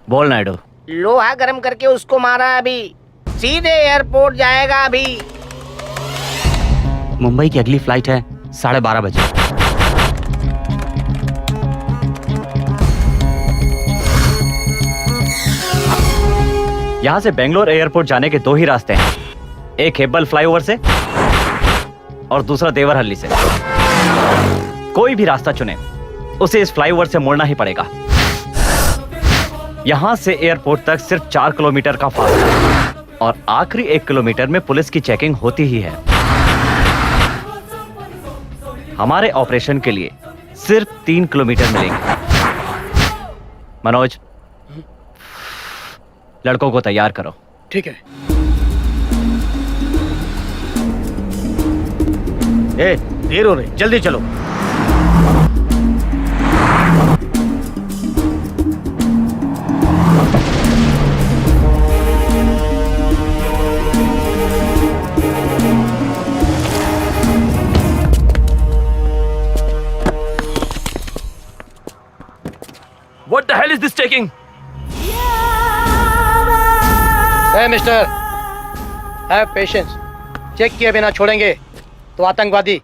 बोल नायडू। लोहा गरम करके उसको मारा अभी। सीधे एयरपोर्ट जाएगा अभी। मुंबई की अगली फ्लाइट है 12:30 बजे। यहाँ से बेंगलोर एयरपोर्ट जाने के दो ही रास्ते हैं, एक हेब्बल फ्लाईओवर से और दूसरा देवरहल्ली से। कोई भी रास्ता चुने, उसे इस फ्लाईओवर से मुड़ना ही पड़ेगा। यहाँ से एयरपोर्ट तक सिर्फ 4 किलोमीटर का फासला है और आखिरी 1 किलोमीटर में पुलिस की चेकिंग होती ही है। हमारे ऑपरेशन के लिए सिर्फ 3 किलोमीटर मिलेंगे। मनोज, लड़कों को तैयार करो। ठीक है। देर हो रही, जल्दी चलो। What the hell is this taking? Hey mister, have patience. Check किए बिना छोड़ेंगे तो आतंकवादी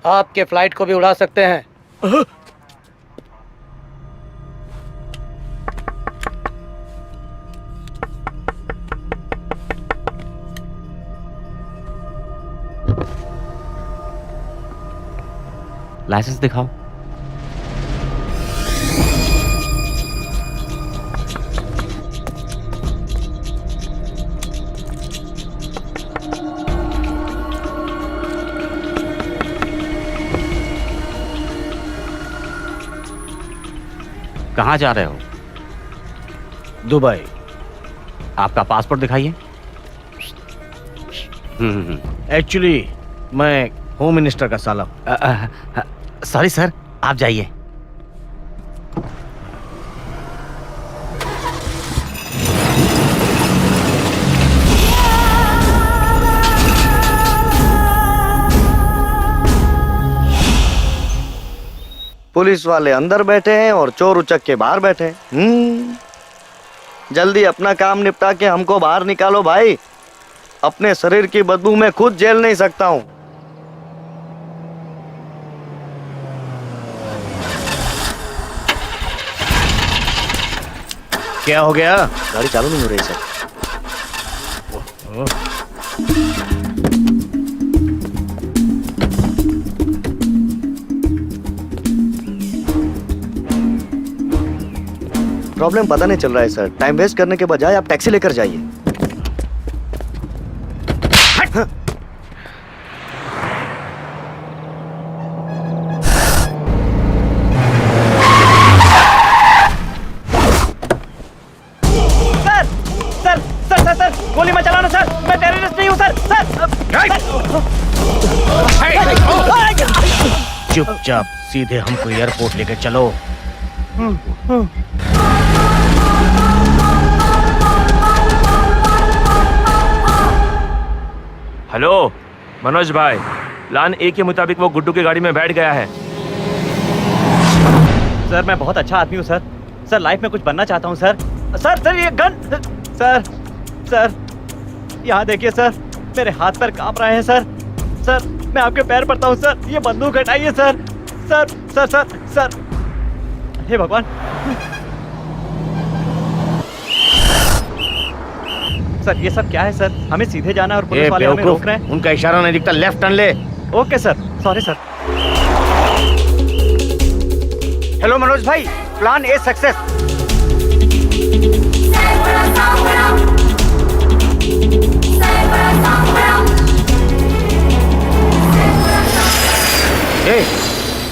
आपके फ्लाइट को भी उड़ा सकते हैं। लाइसेंस दिखाओ। कहाँ जा रहे हो? दुबई। आपका पासपोर्ट दिखाइए। एक्चुअली मैं होम मिनिस्टर का साला। सॉरी सर, आप जाइए। पुलिस वाले अंदर बैठे हैं और चोर उचक के बाहर बैठे हैं। जल्दी अपना काम निपटा के हमको बाहर निकालो भाई। अपने शरीर की बदबू में खुद झेल नहीं सकता हूँ। क्या हो गया? गाड़ी चालू नहीं हो रही सर। प्रॉब्लम पता नहीं चल रहा है सर। टाइम वेस्ट करने के बजाय आप टैक्सी लेकर जाइए। सर, गोली मत चलाना सर, मैं टेररिस्ट नहीं हूँ सर। चुपचाप सीधे हमको एयरपोर्ट लेकर चलो। हेलो मनोज भाई, प्लान ए के मुताबिक वो गुड्डू की गाड़ी में बैठ गया है। सर मैं बहुत अच्छा आदमी हूँ सर। सर लाइफ में कुछ बनना चाहता हूँ सर। सर ये गन सर यहाँ देखिए सर, मेरे हाथ पैर कांप रहे हैं सर। सर मैं आपके पैर पड़ता हूँ सर, ये बंदूक हटाइए सर। सर हे भगवान। सर ये सब क्या है सर? हमें सीधे जाना है और पुलिस वाले हमें रोक रहे हैं। उनका इशारा नहीं दिखता, लेफ्ट टर्न ले। Okay sir, sorry sir. Hello Manoj भाई, प्लान ए सक्सेस।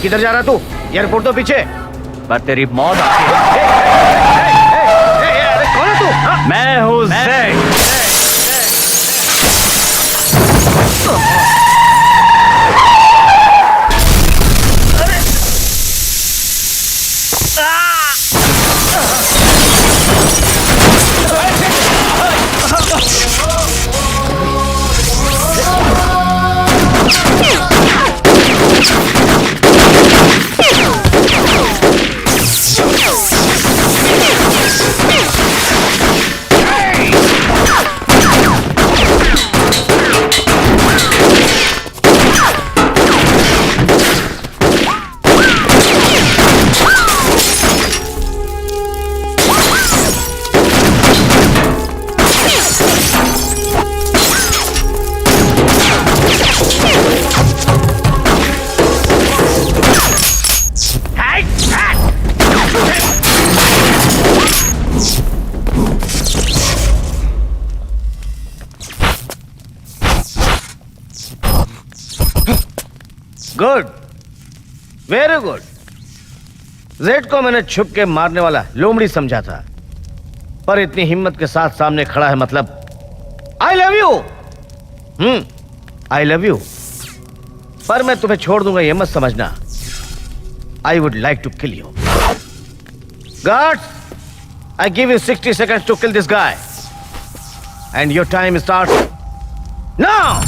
किधर जा रहा तू? एयरपोर्ट तो पीछे। पर तेरी मौत आती है। अरे कौन है तू? मैं हूँ Zack. Good, very good. Z को मैंने छुप के मारने वाला लोमड़ी समझा था, पर इतनी हिम्मत के साथ सामने खड़ा है, मतलब I love you. I love you, पर मैं तुम्हें छोड़ दूंगा ये मत समझना। I would like to kill you. Guards, I give you 60 seconds to kill this guy, and your time starts now.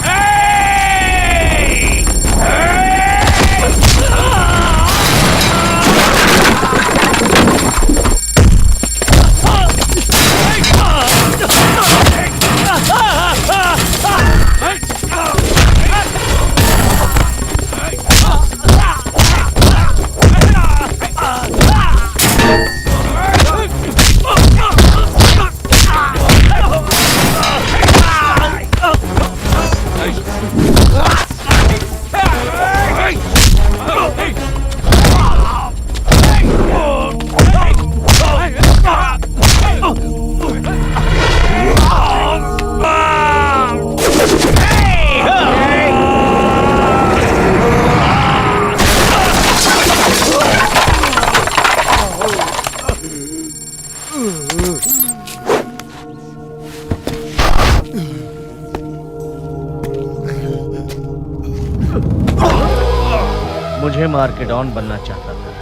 मुझे मार के डॉन बनना चाहता था।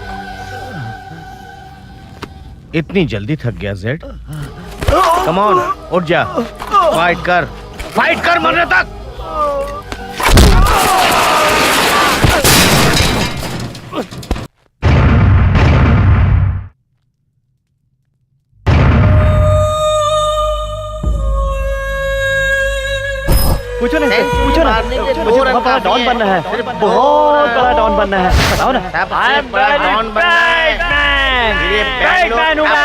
इतनी जल्दी थक गया जेड? कम ऑन, उठ जा, फाइट कर मरने तक। पूछो ना, मुझे बहुत बड़ा डॉन बनना है, बहुत बड़ा डॉन बनना है, बताओ ना। डॉन बनना है, बैटमैन हूँ मैं।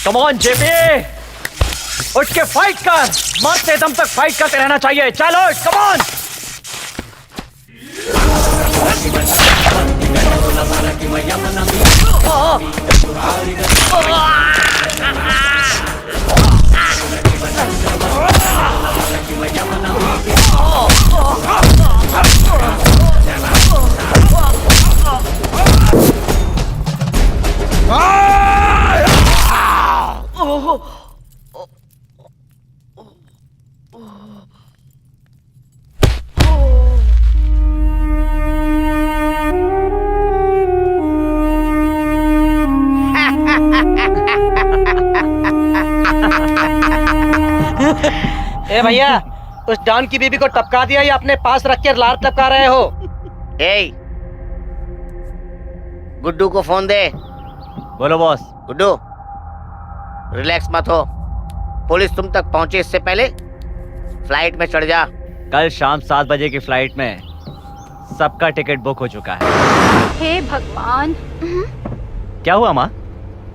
कम ऑन जेपी, उठ के फाइट कर, मरते दम तक फाइट करते रहना चाहिए। चलो कम ऑन। ए भैया, उस डॉन की बीबी को टपका दिया या अपने पास रख के लार टपका रहे हो? ए, गुड्डू को फोन दे। बोलो बॉस। गुड्डू, रिलैक्स मत हो, पुलिस तुम तक पहुंचे इससे पहले फ्लाइट में चढ़ जा। कल शाम 7 बजे की फ्लाइट में सबका टिकट बुक हो चुका है। हे भगवान। क्या हुआ माँ?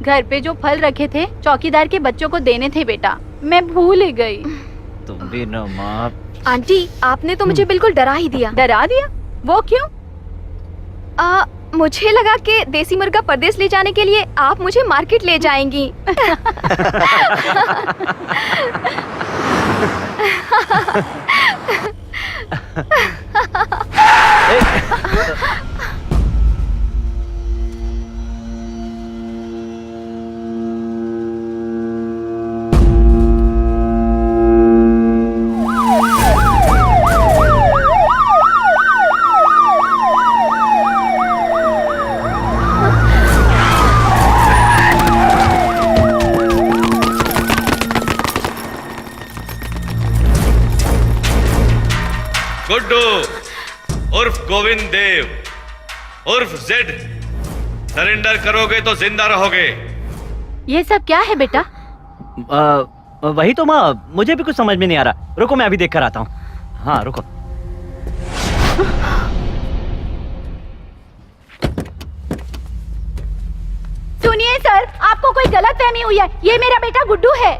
घर पे जो फल रखे थे चौकीदार के बच्चों को देने थे बेटा, मैं भूल ही गई। तुम भी न माँ। आंटी, आपने तो मुझे बिल्कुल डरा ही दिया। डरा दिया? वो क्यों? मुझे लगा कि देसी मुर्गा परदेश ले जाने के लिए आप मुझे मार्केट ले जाएंगी। गोविंद देव उर्फ जेड। सरेंडर करोगे तो जिंदा रहोगे। ये सब क्या है बेटा? वही तो माँ, मुझे भी कुछ समझ में नहीं आ रहा। रुको, मैं अभी देख कर आता हूँ। हाँ रुको। सुनिए सर, आपको कोई गलतफहमी हुई है। ये मेरा बेटा गुड्डू है।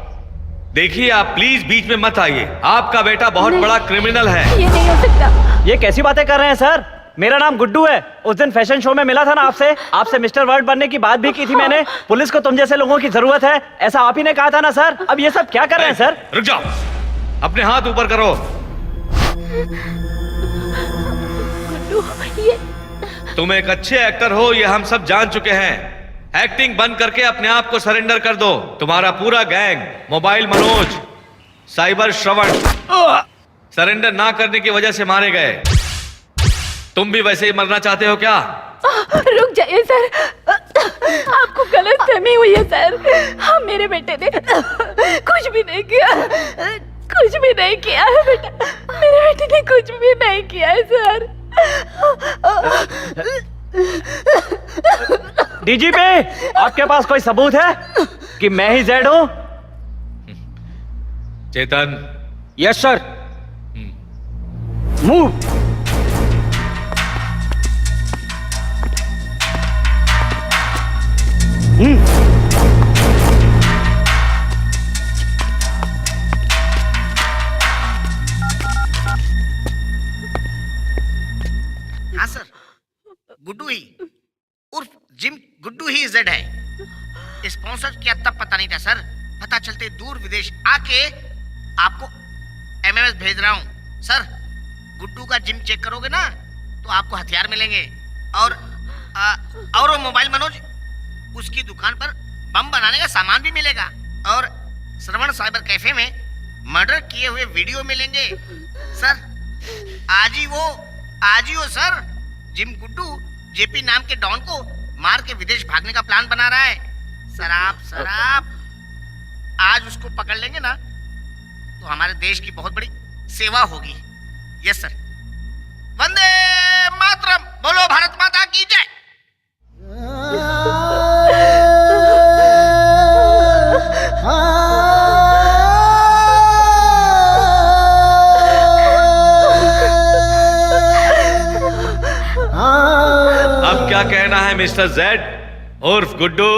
देखिए, आप प्लीज बीच में मत आइए। आपका बेटा बहुत बड़ा क्रिमिनल है। ये नहीं हो सकता। ये कैसी बातें कर रहे हैं सर? मेरा नाम गुड्डू है। उस दिन फैशन शो में मिला था ना आपसे मिस्टर वर्ल्ड बनने की बात भी की थी मैंने। पुलिस को तुम जैसे लोगों की जरूरत है, ऐसा आप ही ने कहा था ना सर। अब ये सब क्या कर रहे हैं सर? रुक जाओ, अपने हाथ ऊपर करो। तुम एक अच्छे एक्टर हो, ये हम सब जान चुके हैं। एक्टिंग बंद करके अपने आप को सरेंडर कर दो। तुम्हारा पूरा गैंग, मोबाइल मनोज, साइबर श्रवण, सरेंडर ना करने की वजह से मारे गए। तुम भी वैसे ही मरना चाहते हो क्या? रुक जाइए सर, आपको गलतफहमी हुई है सर। हाँ, मेरे बेटे ने कुछ भी नहीं किया, कुछ भी नहीं किया है बेटा। मेरे बेटे ने कुछ भी नहीं किया है सर। डीजीपी, आपके पास कोई सबूत है कि मैं ही जेड हूँ? चेतन। Yes sir. मूव। हाँ सर, गुड्डू ही उर्फ जिम गुड्डू ही जेड है। स्पॉन्सर किया तब पता नहीं था सर। पता चलते दूर विदेश आके आपको एमएमएस भेज रहा हूँ सर। गुड्डू का जिम चेक करोगे ना तो आपको हथियार मिलेंगे और वो मोबाइल मनोज, उसकी दुकान पर बम बनाने का सामान भी मिलेगा। और श्रवण साइबर कैफे में मर्डर किए हुए वीडियो मिलेंगे सर। आज ही वो सर, जिम गुड्डू जेपी नाम के डॉन को मार के विदेश भागने का प्लान बना रहा है सर। आप आज उसको पकड़ लेंगे ना तो हमारे देश की बहुत बड़ी सेवा होगी। Yes sir. वंदे मातरम, बोलो भारत माता की जय। अब क्या कहना है मिस्टर जेड उर्फ गुड्डू?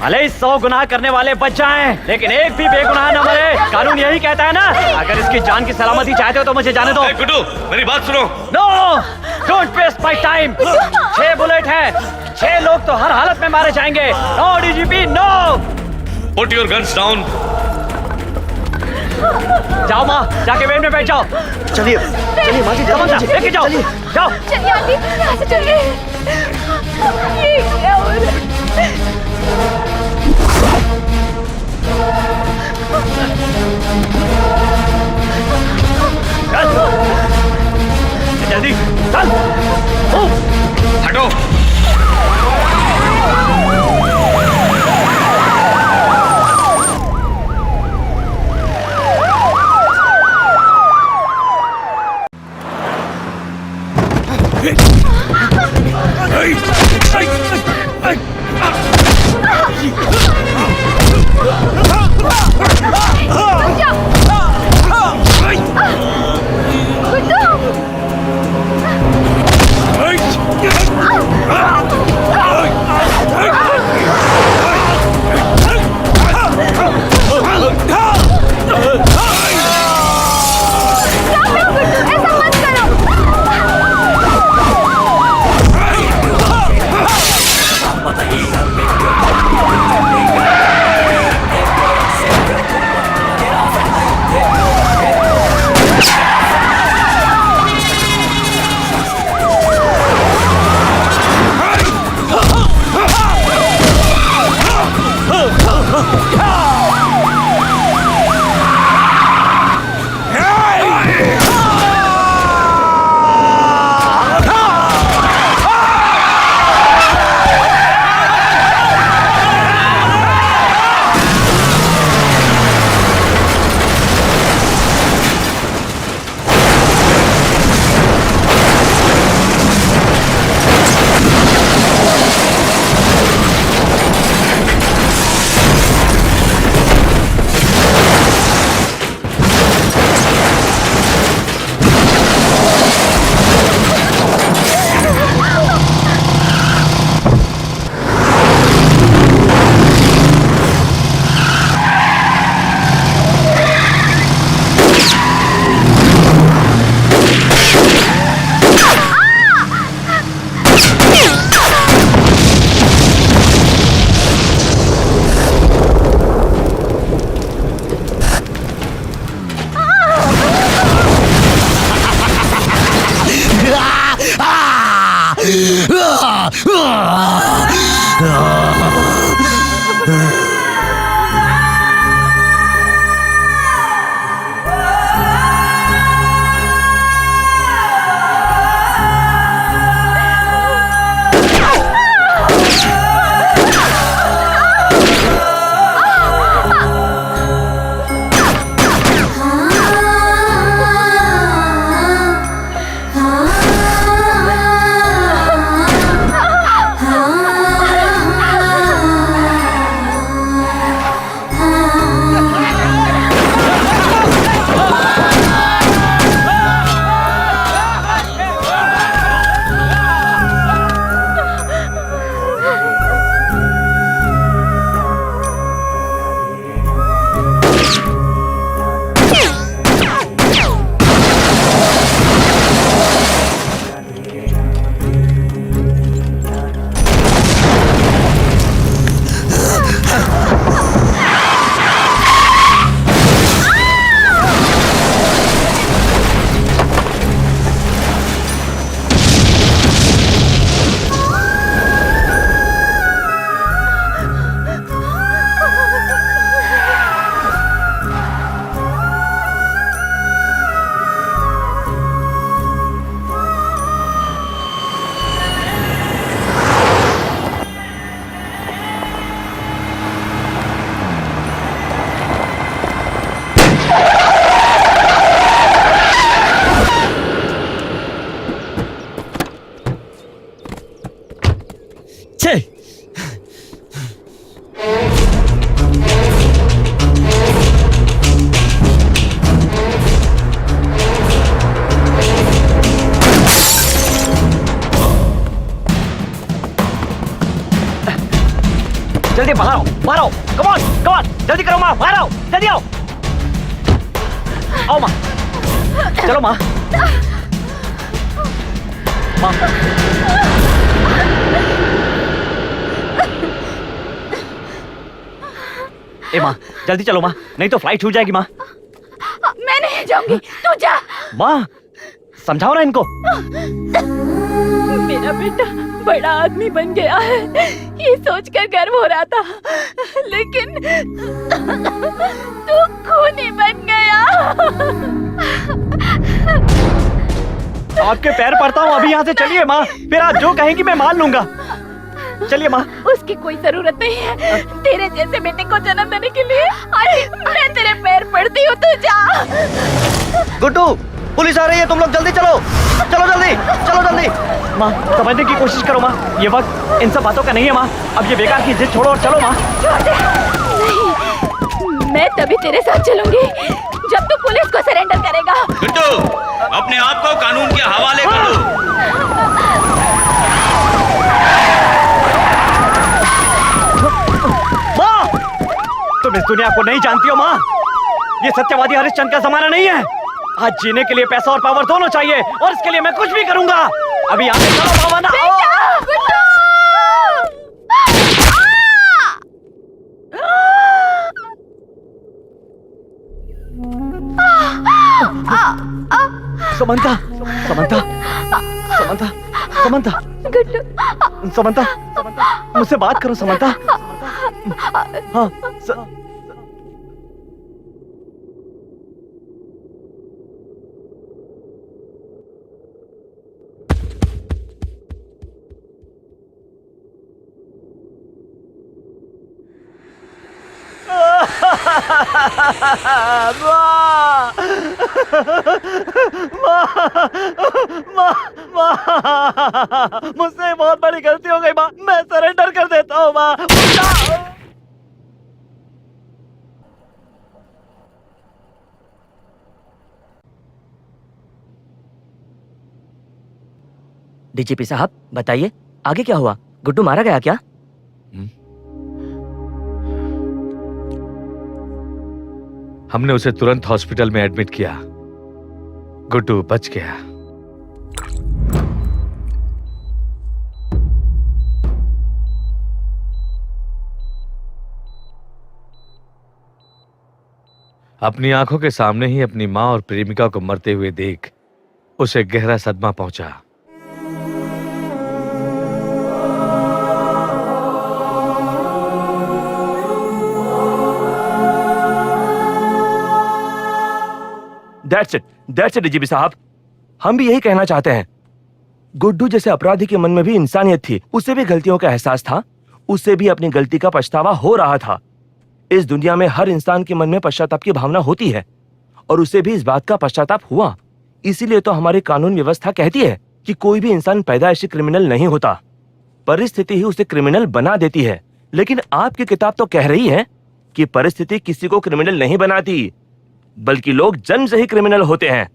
भले ही 100 गुनाह करने वाले बच जाएं, लेकिन एक भी बेगुनाह न मरे। कानून यही कहता है ना। अगर इसकी जान की सलामती चाहते हो तो मुझे जाने दो। गुड्डू, मेरी बात सुनो। No, don't waste my time. 6 bullet है, 6 लोग तो हर हालत में मारे जाएंगे। No DGP, no. Put your guns down. जाओ माँ, जाके वेन में बैठ जाओ। चलिए चलिए माँ जी, लेके जाओ, जाओ। चलिए आंटी, यहाँ से चलिए। ये क्या हो रहा है? जल्दी चल, हटो। मारो, कम ऑन, जल्दी करो माँ, मारो, जल्दी आओ, आओ माँ, चलो माँ, माँ, ए माँ, जल्दी चलो माँ, नहीं तो फ्लाइट छूट जाएगी माँ। मैं नहीं जाऊंगी, तू जा। माँ, समझाओ ना इनको। मेरा बेटा बड़ा आदमी बन गया है, ये सोचकर गर्व हो रहा था, लेकिन तू खूनी बन गया। आपके पैर पड़ता हूँ, अभी यहाँ से चलिए माँ, फिर आप जो कहेंगी मैं मान लूंगा। चलिए माँ। उसकी कोई जरूरत नहीं है तेरे जैसे बेटे को जन्म देने के लिए। आज मैं तेरे पैर पड़ती हूँ, तू जा। गुड्डू, पुलिस आ रही है, तुम लोग जल्दी चलो, चलो जल्दी, चलो जल्दी। माँ, समझने की कोशिश करो माँ, ये वक्त इन सब बातों का नहीं है माँ, अब ये बेकार की जिद छोड़ो और चलो माँ। नहीं, मैं तभी तेरे साथ चलूंगी जब तू पुलिस को सरेंडर करेगा। गुड्डू, अपने आप को कानून के हवाले कर दो। माँ, तुम इस दुनिया को नहीं जानती हो माँ, ये सत्यवादी हरिश्चंद्र का जमाना नहीं है। आज जीने के लिए पैसा और पावर दोनों चाहिए, और इसके लिए मैं कुछ भी करूंगा। अभी यहाँ से चलो भावना। समंता, समंता, समंता, समंता, समंता, मुझसे बात करो समंता। हाँ, मुझसे बहुत बड़ी गलती हो गई माँ, मैं सरेंडर कर देता हूँ माँ। डीजीपी साहब बताइए आगे क्या हुआ? गुड्डू मारा गया क्या? हमने उसे तुरंत हॉस्पिटल में एडमिट किया। गुड्डू बच गया। अपनी आंखों के सामने ही अपनी मां और प्रेमिका को मरते हुए देख उसे गहरा सदमा पहुंचा। That's it, डीजीपी साहब। हम भी यही कहना चाहते हैं। गुड्डू जैसे अपराधी के मन में भी इंसानियत थी, उसे भी गलतियों का एहसास था, उसे भी अपनी गलती का पछतावा हो रहा था। इस दुनिया में हर इंसान के मन में पश्चाताप की भावना होती है, और उसे भी इस बात का पश्चाताप हुआ। इसीलिए तो हमारी कानून व्यवस्था कहती है कि कोई भी इंसान पैदाइशी क्रिमिनल नहीं होता, परिस्थिति ही उसे क्रिमिनल बना देती है। लेकिन आपकी किताब तो कह रही है कि परिस्थिति किसी को क्रिमिनल नहीं बनाती, बल्कि लोग जन्म से ही क्रिमिनल होते हैं।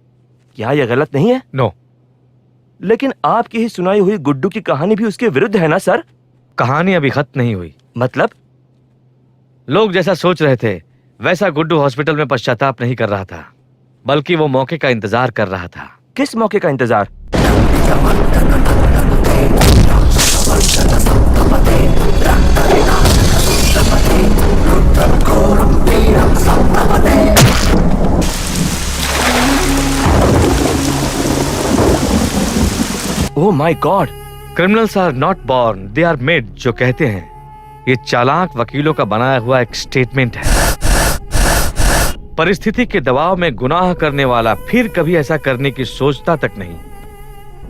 क्या यह गलत नहीं है? नो। लेकिन आपकी ही सुनाई हुई गुड्डू की कहानी भी उसके विरुद्ध है ना सर? कहानी अभी खत्म नहीं हुई। मतलब? लोग जैसा सोच रहे थे वैसा गुड्डू हॉस्पिटल में पश्चाताप नहीं कर रहा था, बल्कि वो मौके का इंतजार कर रहा था। किस मौके का इंतजार? Oh my God! Criminals are not born, they are made, जो कहते हैं। ये चालाक वकीलों का बनाया हुआ एक स्टेटमेंट है। परिस्थिति के दबाव में गुनाह करने वाला फिर कभी ऐसा करने की सोचता तक नहीं।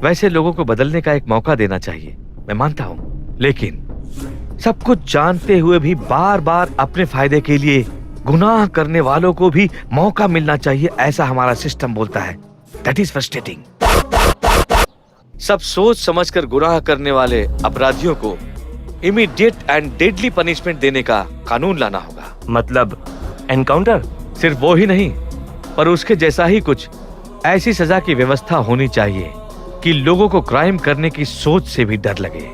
वैसे लोगों को बदलने का एक मौका देना चाहिए, मैं मानता हूं, लेकिन सब कुछ जानते हुए भी बार बार अपने फायदे के लिए गुनाह करने वालों को भी मौका मिलना चाहिए, ऐसा हमारा सिस्टम बोलता है। That is frustrating. सब सोच समझकर गुनाह करने वाले अपराधियों को इमीडिएट एंड डेडली पनिशमेंट देने का कानून लाना होगा। मतलब एनकाउंटर? सिर्फ वो ही नहीं, पर उसके जैसा ही कुछ ऐसी सजा की व्यवस्था होनी चाहिए कि लोगों को क्राइम करने की सोच से भी डर लगे।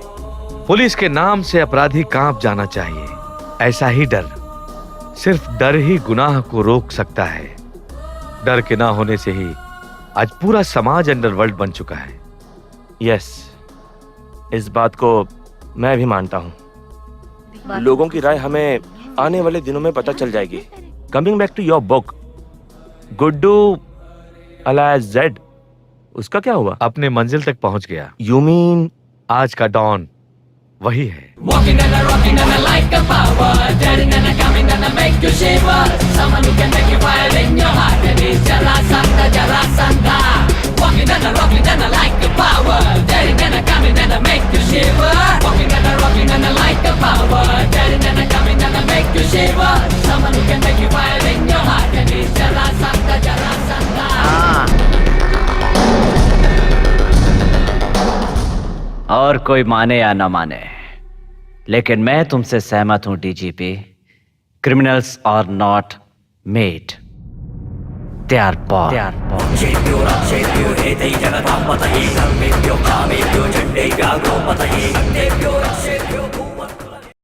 पुलिस के नाम से अपराधी कांप जाना चाहिए। ऐसा ही डर, सिर्फ डर ही गुनाह को रोक सकता है। डर के ना होने से ही आज पूरा समाज अंडरवर्ल्ड बन चुका है। यस, इस बात को मैं भी मानता हूँ। लोगों की राय हमें आने वाले दिनों में पता चल जाएगी। Coming back to your book, Guddu alias Z, उसका क्या हुआ? अपने मंजिल तक पहुंच गया। यू मीन आज का डॉन वही है। Walking and a rocking and a like a power, daring and a coming and a make you shiver. Someone who can make you fire in your heart, and is Jarasandha, Jarasandha. Walking and a rocking and a like a power, daring and a coming and a make you shiver. Walking and a rocking and a like a power, daring and a coming and a make you shiver. Someone who can make you fire in your heart, and is Jarasandha, Jarasandha. और कोई माने या न माने, लेकिन मैं तुमसे सहमत हूं DGP. Criminals are not made, they are born.